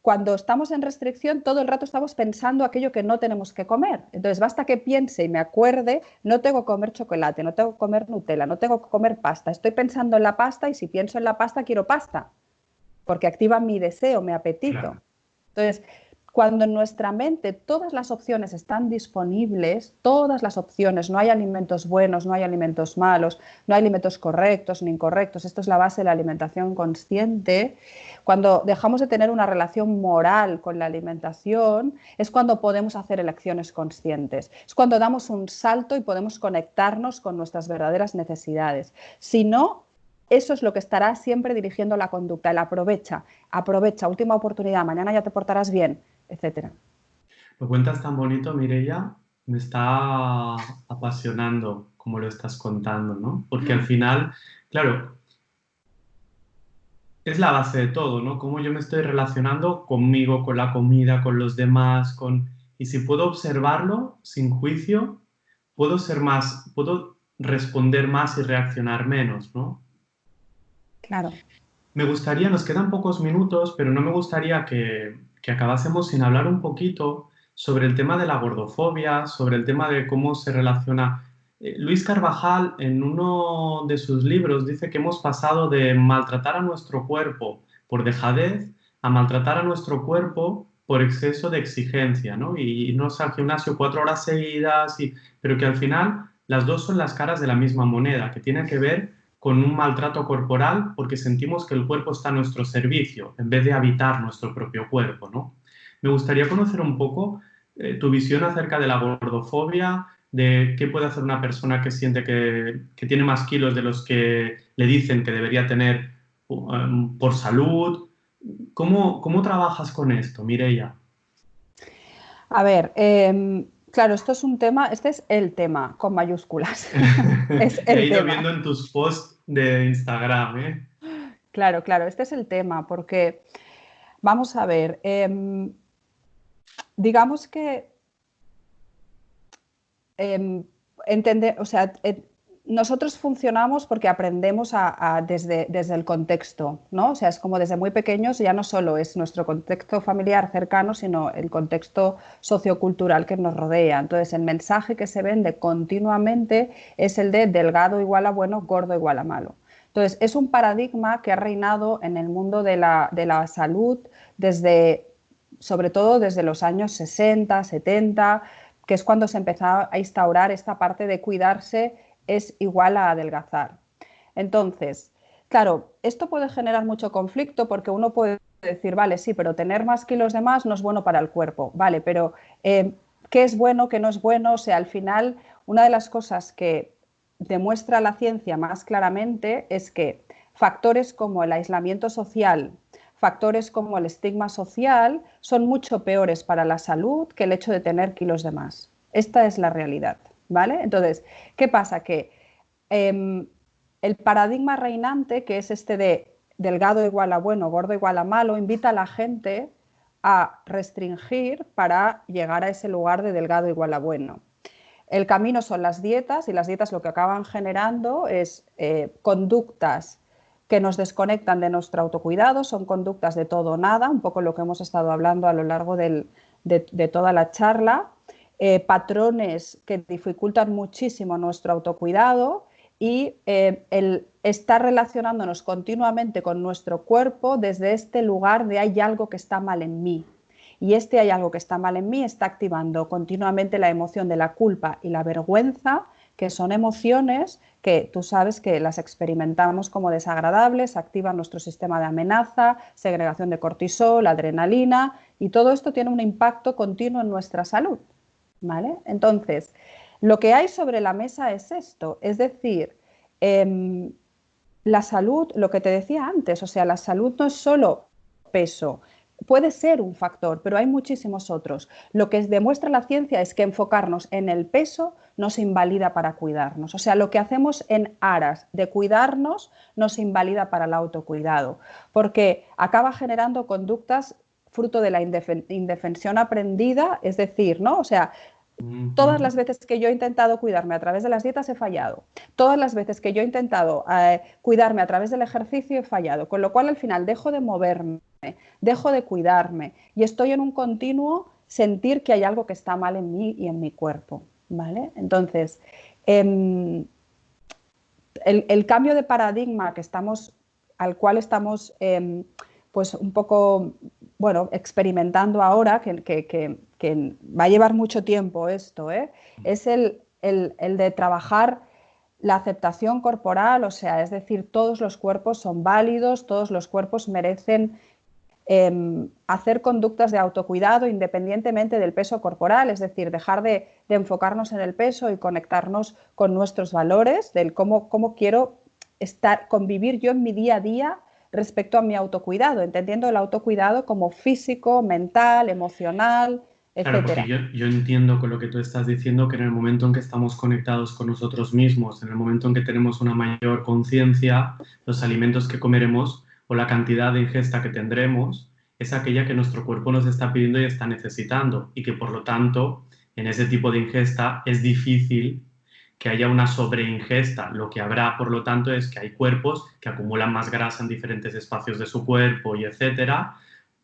[SPEAKER 2] cuando estamos en restricción, todo el rato estamos pensando aquello que no tenemos que comer. Entonces, basta que piense y me acuerde, no tengo que comer chocolate, no tengo que comer Nutella, no tengo que comer pasta. Estoy pensando en la pasta y si pienso en la pasta, quiero pasta, porque activa mi deseo, mi apetito.
[SPEAKER 1] Claro.
[SPEAKER 2] Entonces, cuando en nuestra mente todas las opciones están disponibles, todas las opciones, no hay alimentos buenos, no hay alimentos malos, no hay alimentos correctos ni incorrectos, esto es la base de la alimentación consciente, cuando dejamos de tener una relación moral con la alimentación, es cuando podemos hacer elecciones conscientes, es cuando damos un salto y podemos conectarnos con nuestras verdaderas necesidades. Si no, eso es lo que estará siempre dirigiendo la conducta, el aprovecha, última oportunidad, mañana ya te portarás bien, etcétera.
[SPEAKER 1] Lo cuentas tan bonito, Mireia, me está apasionando como lo estás contando, ¿no? Porque al final, claro, es la base de todo, ¿no? Cómo yo me estoy relacionando conmigo, con la comida, con los demás, con... Y si puedo observarlo sin juicio, puedo ser más, puedo responder más y reaccionar menos, ¿no?
[SPEAKER 2] Claro.
[SPEAKER 1] Me gustaría, nos quedan pocos minutos, pero no me gustaría que acabásemos sin hablar un poquito sobre el tema de la gordofobia, sobre el tema de cómo se relaciona. Luis Carvajal, en uno de sus libros, dice que hemos pasado de maltratar a nuestro cuerpo por dejadez a maltratar a nuestro cuerpo por exceso de exigencia, ¿no? Y irnos al gimnasio 4 horas seguidas, pero que al final las dos son las caras de la misma moneda, que tiene que ver con un maltrato corporal porque sentimos que el cuerpo está a nuestro servicio en vez de habitar nuestro propio cuerpo, ¿no? Me gustaría conocer un poco tu visión acerca de la gordofobia, de qué puede hacer una persona que siente que tiene más kilos de los que le dicen que debería tener por salud. ¿Cómo trabajas con esto, Mireia?
[SPEAKER 2] A ver, claro, esto es un tema, este es el tema con mayúsculas, es
[SPEAKER 1] He
[SPEAKER 2] el
[SPEAKER 1] ido
[SPEAKER 2] tema.
[SPEAKER 1] viendo en tus posts de Instagram, ¿eh?
[SPEAKER 2] Claro, claro, este es el tema, porque vamos a ver, digamos que eh, entender, o sea, nosotros funcionamos porque aprendemos desde el contexto, ¿no? O sea, es como desde muy pequeños ya no solo es nuestro contexto familiar cercano, sino el contexto sociocultural que nos rodea. Entonces, el mensaje que se vende continuamente es el de delgado igual a bueno, gordo igual a malo. Entonces, es un paradigma que ha reinado en el mundo de la salud desde, sobre todo desde los años 60, 70, que es cuando se empezó a instaurar esta parte de cuidarse es igual a adelgazar. Entonces, claro, esto puede generar mucho conflicto porque uno puede decir, vale, sí, pero tener más kilos de más no es bueno para el cuerpo, vale, pero ¿qué es bueno, qué no es bueno? O sea, al final, una de las cosas que demuestra la ciencia más claramente es que factores como el aislamiento social, factores como el estigma social son mucho peores para la salud que el hecho de tener kilos de más. Esta es la realidad, ¿vale? Entonces, ¿qué pasa? Que el paradigma reinante, que es este de delgado igual a bueno, gordo igual a malo, invita a la gente a restringir para llegar a ese lugar de delgado igual a bueno. El camino son las dietas y las dietas lo que acaban generando es conductas que nos desconectan de nuestro autocuidado, son conductas de todo o nada, un poco lo que hemos estado hablando a lo largo de toda la charla, patrones que dificultan muchísimo nuestro autocuidado y el estar relacionándonos continuamente con nuestro cuerpo desde este lugar de hay algo que está mal en mí. Y este hay algo que está mal en mí está activando continuamente la emoción de la culpa y la vergüenza, que son emociones que tú sabes que las experimentamos como desagradables, activan nuestro sistema de amenaza, segregación de cortisol, adrenalina, y todo esto tiene un impacto continuo en nuestra salud, ¿vale? Entonces, lo que hay sobre la mesa es esto, es decir, la salud, lo que te decía antes, o sea, la salud no es solo peso, puede ser un factor, pero hay muchísimos otros. Lo que demuestra la ciencia es que enfocarnos en el peso nos invalida para cuidarnos. O sea, lo que hacemos en aras de cuidarnos nos invalida para el autocuidado, porque acaba generando conductas fruto de la indefensión aprendida, es decir, ¿no? O sea, todas las veces que yo he intentado cuidarme a través de las dietas he fallado. Todas las veces que yo he intentado cuidarme a través del ejercicio he fallado. Con lo cual al final dejo de moverme, dejo de cuidarme y estoy en un continuo sentir que hay algo que está mal en mí y en mi cuerpo, ¿vale? Entonces, el cambio de paradigma al cual estamos pues un poco, bueno, experimentando ahora, que va a llevar mucho tiempo esto, es el de trabajar la aceptación corporal, o sea, es decir, todos los cuerpos son válidos, todos los cuerpos merecen hacer conductas de autocuidado independientemente del peso corporal, es decir, dejar de enfocarnos en el peso y conectarnos con nuestros valores, del cómo quiero convivir yo en mi día a día respecto a mi autocuidado, entendiendo el autocuidado como físico, mental, emocional,
[SPEAKER 1] Claro, porque
[SPEAKER 2] etcétera.
[SPEAKER 1] yo entiendo con lo que tú estás diciendo que en el momento en que estamos conectados con nosotros mismos, en el momento en que tenemos una mayor conciencia, los alimentos que comeremos o la cantidad de ingesta que tendremos es aquella que nuestro cuerpo nos está pidiendo y está necesitando y que por lo tanto en ese tipo de ingesta es difícil que haya una sobreingesta. Lo que habrá, por lo tanto, es que hay cuerpos que acumulan más grasa en diferentes espacios de su cuerpo y etcétera,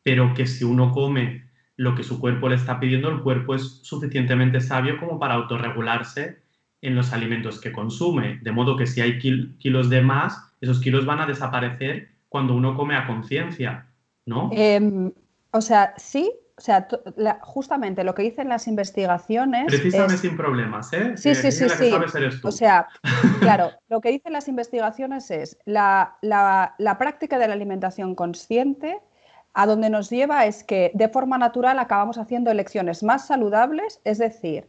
[SPEAKER 1] pero que si uno come lo que su cuerpo le está pidiendo, el cuerpo es suficientemente sabio como para autorregularse en los alimentos que consume. De modo que si hay kilos de más, esos kilos van a desaparecer cuando uno come a conciencia, ¿no?
[SPEAKER 2] O sea, sí, o sea, justamente lo que dicen las investigaciones
[SPEAKER 1] Precísame
[SPEAKER 2] es...
[SPEAKER 1] sin problemas, ¿eh?
[SPEAKER 2] Sí,
[SPEAKER 1] Que
[SPEAKER 2] sí,
[SPEAKER 1] aquí
[SPEAKER 2] sí,
[SPEAKER 1] la que
[SPEAKER 2] sí.
[SPEAKER 1] sabes eres
[SPEAKER 2] O
[SPEAKER 1] tú.
[SPEAKER 2] sea, claro, lo que dicen las investigaciones es la práctica de la alimentación consciente a donde nos lleva es que de forma natural acabamos haciendo elecciones más saludables, es decir,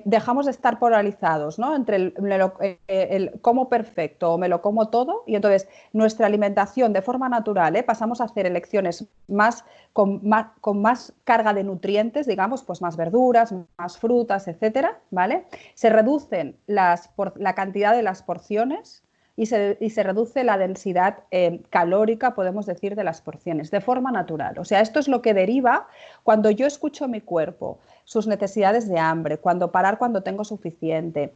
[SPEAKER 2] dejamos de estar polarizados, ¿no? Entre el como perfecto o me lo como todo, y entonces nuestra alimentación de forma natural, pasamos a hacer elecciones con más carga de nutrientes, digamos, pues más verduras, más frutas, etcétera, ¿vale? Se reducen la cantidad de las porciones y se reduce la densidad calórica, podemos decir, de las porciones, de forma natural. O sea, esto es lo que deriva cuando yo escucho mi cuerpo, sus necesidades de hambre, cuando tengo suficiente,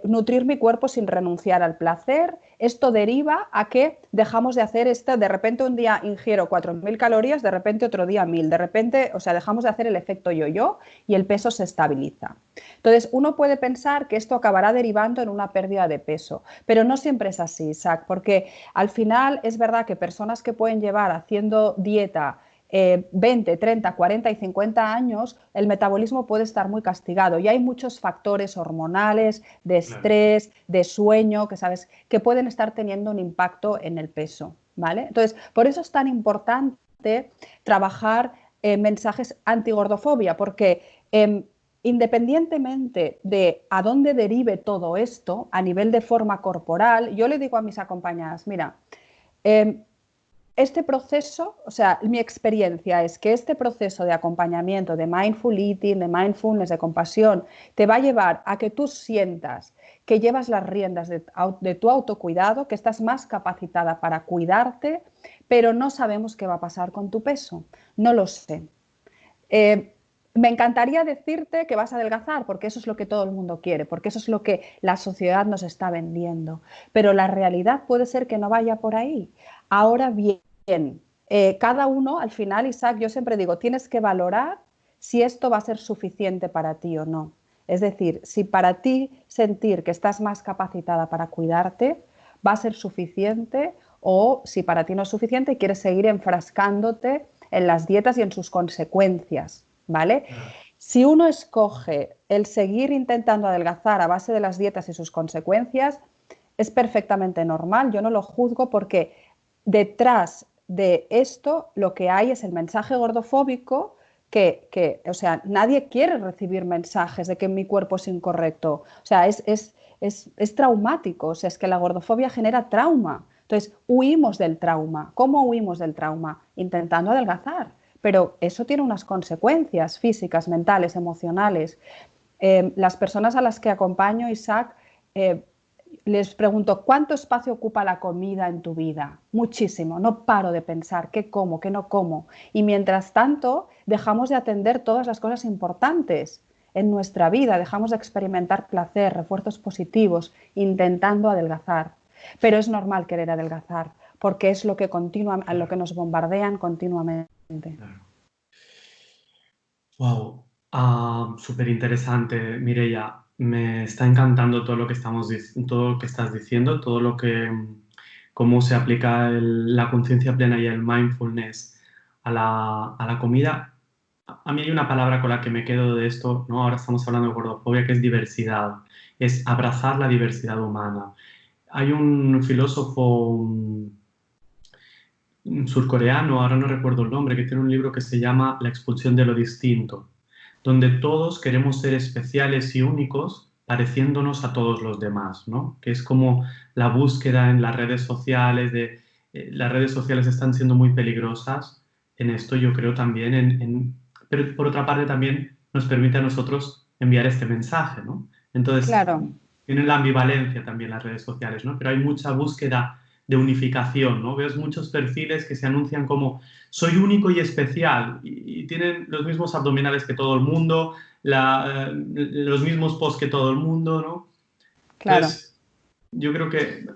[SPEAKER 2] nutrir mi cuerpo sin renunciar al placer. Esto deriva a que dejamos de hacer esto, de repente un día ingiero 4.000 calorías, de repente otro día 1.000, de repente, o sea, dejamos de hacer el efecto yo-yo y el peso se estabiliza. Entonces, uno puede pensar que esto acabará derivando en una pérdida de peso, pero no siempre es así, Isaac, porque al final es verdad que personas que pueden llevar haciendo dieta 20, 30, 40 y 50 años, el metabolismo puede estar muy castigado y hay muchos factores hormonales, de
[SPEAKER 1] Claro.
[SPEAKER 2] estrés, de sueño, que sabes, que pueden estar teniendo un impacto en el peso, ¿vale? Entonces, por eso es tan importante trabajar mensajes antigordofobia, porque independientemente de a dónde derive todo esto, a nivel de forma corporal, yo le digo a mis acompañadas, mira, eh, este proceso, o sea, mi experiencia es que este proceso de acompañamiento, de mindful eating, de mindfulness, de compasión, te va a llevar a que tú sientas que llevas las riendas de tu autocuidado, que estás más capacitada para cuidarte, pero no sabemos qué va a pasar con tu peso. No lo sé. Eh, Me encantaría decirte que vas a adelgazar, porque eso es lo que todo el mundo quiere, porque eso es lo que la sociedad nos está vendiendo. Pero la realidad puede ser que no vaya por ahí. Ahora bien, cada uno, al final, Isaac, yo siempre digo, tienes que valorar si esto va a ser suficiente para ti o no. Es decir, si para ti sentir que estás más capacitada para cuidarte va a ser suficiente, o si para ti no es suficiente y quieres seguir enfrascándote en las dietas y en sus consecuencias, ¿vale?
[SPEAKER 1] Claro.
[SPEAKER 2] Si uno escoge el seguir intentando adelgazar a base de las dietas y sus consecuencias, es perfectamente normal, yo no lo juzgo, porque detrás de esto lo que hay es el mensaje gordofóbico o sea, nadie quiere recibir mensajes de que mi cuerpo es incorrecto. O sea, es traumático, o sea, es que la gordofobia genera trauma. Entonces, huimos del trauma. ¿Cómo huimos del trauma? Intentando adelgazar. Pero eso tiene unas consecuencias físicas, mentales, emocionales. Las personas a las que acompaño, Isaac, eh, les pregunto, ¿cuánto espacio ocupa la comida en tu vida? Muchísimo, no paro de pensar qué como, qué no como. Y mientras tanto, dejamos de atender todas las cosas importantes en nuestra vida, dejamos de experimentar placer, refuerzos positivos, intentando adelgazar. Pero es normal querer adelgazar, porque es lo que, a lo que
[SPEAKER 1] Claro,
[SPEAKER 2] nos bombardean continuamente.
[SPEAKER 1] claro. Wow, súper interesante, Mireia. Me está encantando todo lo que todo lo que estás diciendo, todo lo que, cómo se aplica la conciencia plena y el mindfulness a la comida. A mí hay una palabra con la que me quedo de esto, ¿no? Ahora estamos hablando de gordofobia, que es diversidad, es abrazar la diversidad humana. Hay un filósofo un surcoreano, ahora no recuerdo el nombre, que tiene un libro que se llama La expulsión de lo distinto, donde todos queremos ser especiales y únicos pareciéndonos a todos los demás, ¿no? Que es como la búsqueda en las redes sociales de... las redes sociales están siendo muy peligrosas en esto, yo creo también, pero por otra parte también nos permite a nosotros enviar este mensaje, ¿no? Entonces,
[SPEAKER 2] Claro.
[SPEAKER 1] tienen la ambivalencia también las redes sociales, ¿no? Pero hay mucha búsqueda de unificación, ¿no? Ves muchos perfiles que se anuncian como soy único y especial y tienen los mismos abdominales que todo el mundo, los mismos posts que todo el mundo, ¿no?
[SPEAKER 2] Claro.
[SPEAKER 1] Entonces, yo creo que...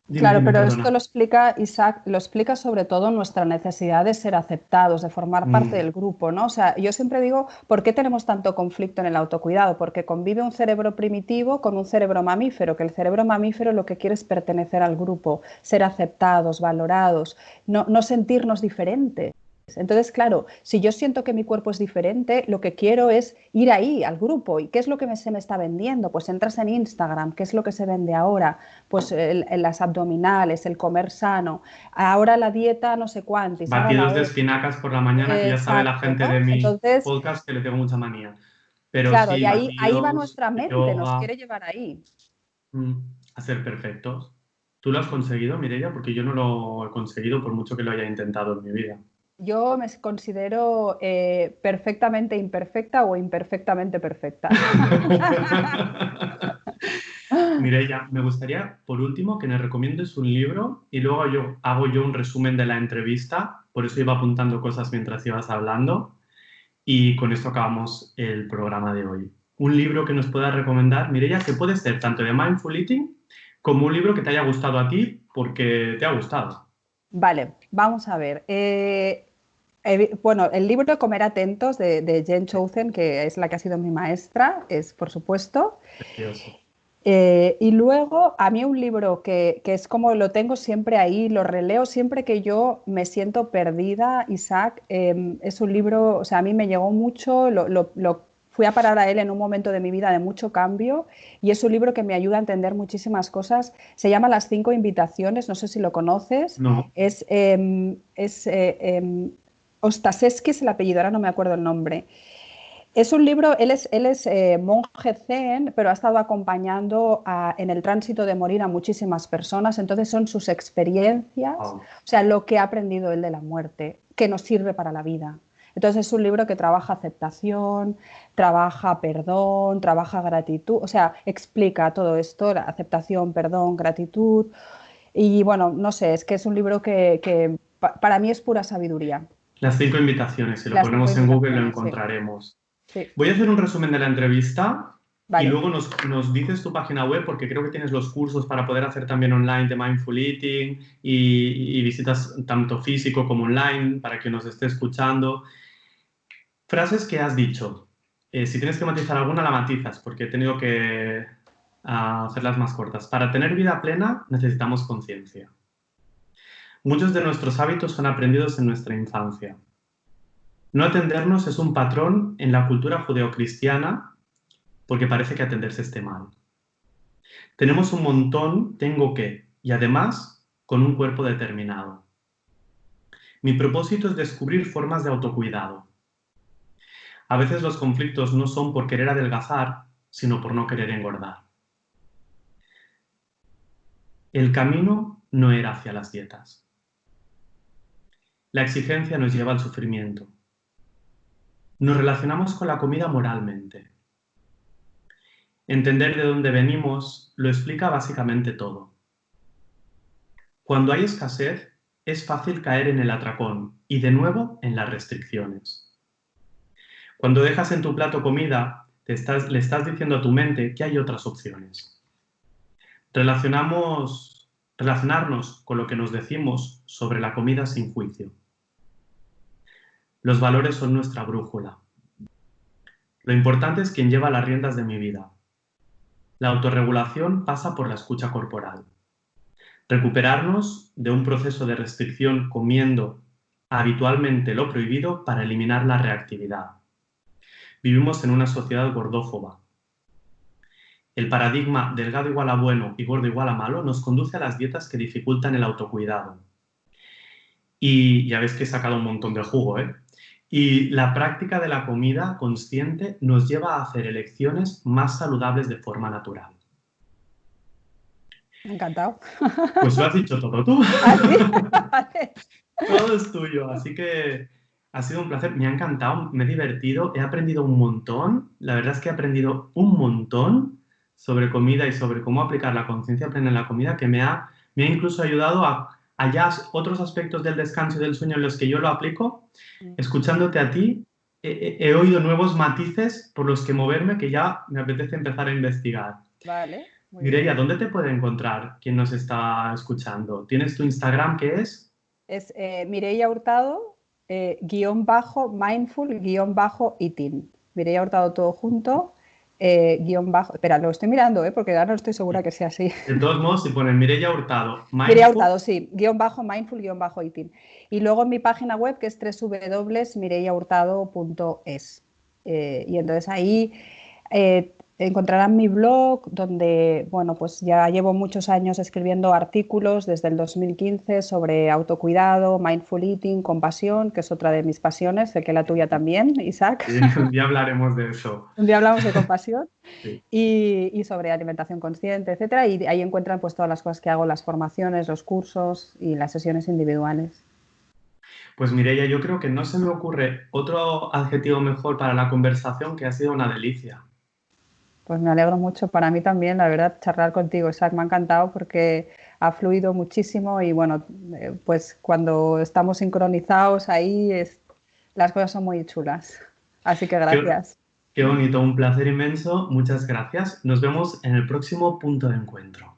[SPEAKER 1] Dime,
[SPEAKER 2] Claro,
[SPEAKER 1] dime,
[SPEAKER 2] pero esto
[SPEAKER 1] perdona.
[SPEAKER 2] lo explica Isaac, lo explica sobre todo nuestra necesidad de ser aceptados, de formar parte
[SPEAKER 1] Mm,
[SPEAKER 2] del grupo, ¿no? O sea, yo siempre digo, ¿por qué tenemos tanto conflicto en el autocuidado? Porque convive un cerebro primitivo con un cerebro mamífero, que el cerebro mamífero lo que quiere es pertenecer al grupo, ser aceptados, valorados, no sentirnos diferentes. Entonces, claro, si yo siento que mi cuerpo es diferente, lo que quiero es ir ahí, al grupo. ¿Y qué es lo que se me está vendiendo? Pues entras en Instagram, ¿qué es lo que se vende ahora? Pues las abdominales, el comer sano, ahora la dieta no sé cuántis, ahora la
[SPEAKER 1] Batidos de
[SPEAKER 2] otra.
[SPEAKER 1] espinacas por la mañana, que ya sabe la
[SPEAKER 2] Exacto,
[SPEAKER 1] gente de
[SPEAKER 2] ¿no?
[SPEAKER 1] mi
[SPEAKER 2] Entonces,
[SPEAKER 1] podcast que le tengo mucha manía. Pero
[SPEAKER 2] claro, y
[SPEAKER 1] sí,
[SPEAKER 2] ahí va
[SPEAKER 1] batidos,
[SPEAKER 2] nuestra mente, nos
[SPEAKER 1] yoga,
[SPEAKER 2] quiere llevar ahí.
[SPEAKER 1] mm, a ser perfectos. ¿Tú lo has conseguido, Mireia? Porque yo no lo he conseguido por mucho que lo haya intentado en mi vida.
[SPEAKER 2] Yo me considero perfectamente imperfecta o imperfectamente perfecta.
[SPEAKER 1] Mireia, me gustaría, por último, que me recomiendes un libro y luego yo hago yo un resumen de la entrevista. Por eso iba apuntando cosas mientras ibas hablando. Y con esto acabamos el programa de hoy. Un libro que nos puedas recomendar, Mireia, que puede ser tanto de Mindful Eating como un libro que te haya gustado a ti porque te ha gustado.
[SPEAKER 2] Vale, vamos a ver. Bueno, el libro Comer Atentos de Jen Chouten, que es la que ha sido mi maestra, es por supuesto.
[SPEAKER 1] Precioso.
[SPEAKER 2] Y luego, a mí un libro que es como lo tengo siempre ahí, lo releo siempre que yo me siento perdida, Isaac, es un libro, o sea, a mí me llegó mucho, fui a parar a él en un momento de mi vida de mucho cambio y es un libro que me ayuda a entender muchísimas cosas. Se llama Las 5 invitaciones, no sé si lo conoces,
[SPEAKER 1] No,
[SPEAKER 2] es Ostaseski es el apellido, ahora no me acuerdo el nombre. Es un libro, él es monje zen, pero ha estado acompañando en el tránsito de morir a muchísimas personas, entonces son sus experiencias,
[SPEAKER 1] wow.
[SPEAKER 2] o sea, lo que ha aprendido él de la muerte, que nos sirve para la vida. Entonces es un libro que trabaja aceptación, trabaja perdón, trabaja gratitud, o sea, explica todo esto, la aceptación, perdón, gratitud. Y bueno, no sé, es que es un libro que para mí es pura sabiduría.
[SPEAKER 1] Las 5 invitaciones, si lo
[SPEAKER 2] Las cinco
[SPEAKER 1] ponemos en Google lo
[SPEAKER 2] invitaciones, sí.
[SPEAKER 1] encontraremos.
[SPEAKER 2] Sí,
[SPEAKER 1] Voy a hacer un resumen de la entrevista y
[SPEAKER 2] vale.
[SPEAKER 1] luego nos dices tu página web porque creo que tienes los cursos para poder hacer también online de Mindful Eating y visitas tanto físico como online para quien nos esté escuchando. Frases que has dicho. Si tienes que matizar alguna, la matizas porque he tenido que hacerlas más cortas. Para tener vida plena necesitamos conciencia. Muchos de nuestros hábitos son aprendidos en nuestra infancia. No atendernos es un patrón en la cultura judeocristiana porque parece que atenderse esté mal. Tenemos un montón, tengo que, y además con un cuerpo determinado. Mi propósito es descubrir formas de autocuidado. A veces los conflictos no son por querer adelgazar, sino por no querer engordar. El camino no era hacia las dietas. La exigencia nos lleva al sufrimiento. Nos relacionamos con la comida moralmente. Entender de dónde venimos lo explica básicamente todo. Cuando hay escasez, es fácil caer en el atracón y de nuevo en las restricciones. Cuando dejas en tu plato comida, le estás diciendo a tu mente que hay otras opciones. Relacionarnos con lo que nos decimos sobre la comida sin juicio. Los valores son nuestra brújula. Lo importante es quien lleva las riendas de mi vida. La autorregulación pasa por la escucha corporal. Recuperarnos de un proceso de restricción comiendo habitualmente lo prohibido para eliminar la reactividad. Vivimos en una sociedad gordófoba. El paradigma delgado igual a bueno y gordo igual a malo nos conduce a las dietas que dificultan el autocuidado. Y ya ves que he sacado un montón de jugo, ¿eh? Y la práctica de la comida consciente nos lleva a hacer elecciones más saludables de forma natural.
[SPEAKER 2] Me ha encantado.
[SPEAKER 1] Pues lo has dicho todo tú.
[SPEAKER 2] ¿Ah, sí? Vale.
[SPEAKER 1] Todo es tuyo, así que ha sido un placer, me ha encantado, me he divertido, he aprendido un montón, la verdad es que he aprendido un montón sobre comida y sobre cómo aplicar la conciencia plena en la comida que me ha incluso ayudado a ya otros aspectos del descanso y del sueño en los que yo lo aplico. Escuchándote a ti, he oído nuevos matices por los que moverme que ya me apetece empezar a investigar.
[SPEAKER 2] Vale, muy
[SPEAKER 1] Mireia,
[SPEAKER 2] bien.
[SPEAKER 1] ¿dónde te puede encontrar quien nos está escuchando? ¿Tienes tu Instagram que es?
[SPEAKER 2] Es Mireia Hurtado, guión bajo, mindful, guión bajo, eating. Mireia Hurtado todo junto guión bajo, espera, lo estoy mirando, porque ahora no estoy segura que sea así.
[SPEAKER 1] De todos modos, si pones Mireia Hurtado,
[SPEAKER 2] Mireia
[SPEAKER 1] Mindful,
[SPEAKER 2] Hurtado, sí, guión bajo mindful, guión bajo eating. Y luego en mi página web, que es www.mireiahurtado.es. Y entonces ahí encontrarán mi blog, donde, bueno, pues ya llevo muchos años escribiendo artículos desde el 2015 sobre autocuidado, mindful eating, compasión, que es otra de mis pasiones, sé que la tuya también, Isaac.
[SPEAKER 1] sí, un día hablaremos de eso.
[SPEAKER 2] Un día hablamos de compasión.
[SPEAKER 1] Sí.
[SPEAKER 2] Y sobre alimentación consciente, etcétera. Y ahí encuentran pues todas las cosas que hago, las formaciones, los cursos y las sesiones individuales.
[SPEAKER 1] Pues Mireia, yo creo que no se me ocurre otro adjetivo mejor para la conversación, que ha sido una delicia.
[SPEAKER 2] Pues me alegro mucho, para mí también, la verdad, charlar contigo, Isaac, me ha encantado porque ha fluido muchísimo y bueno, pues cuando estamos sincronizados ahí las cosas son muy chulas. Así que
[SPEAKER 1] Qué,
[SPEAKER 2] gracias.
[SPEAKER 1] qué bonito, un placer inmenso. Muchas gracias. Nos vemos en el próximo punto de encuentro.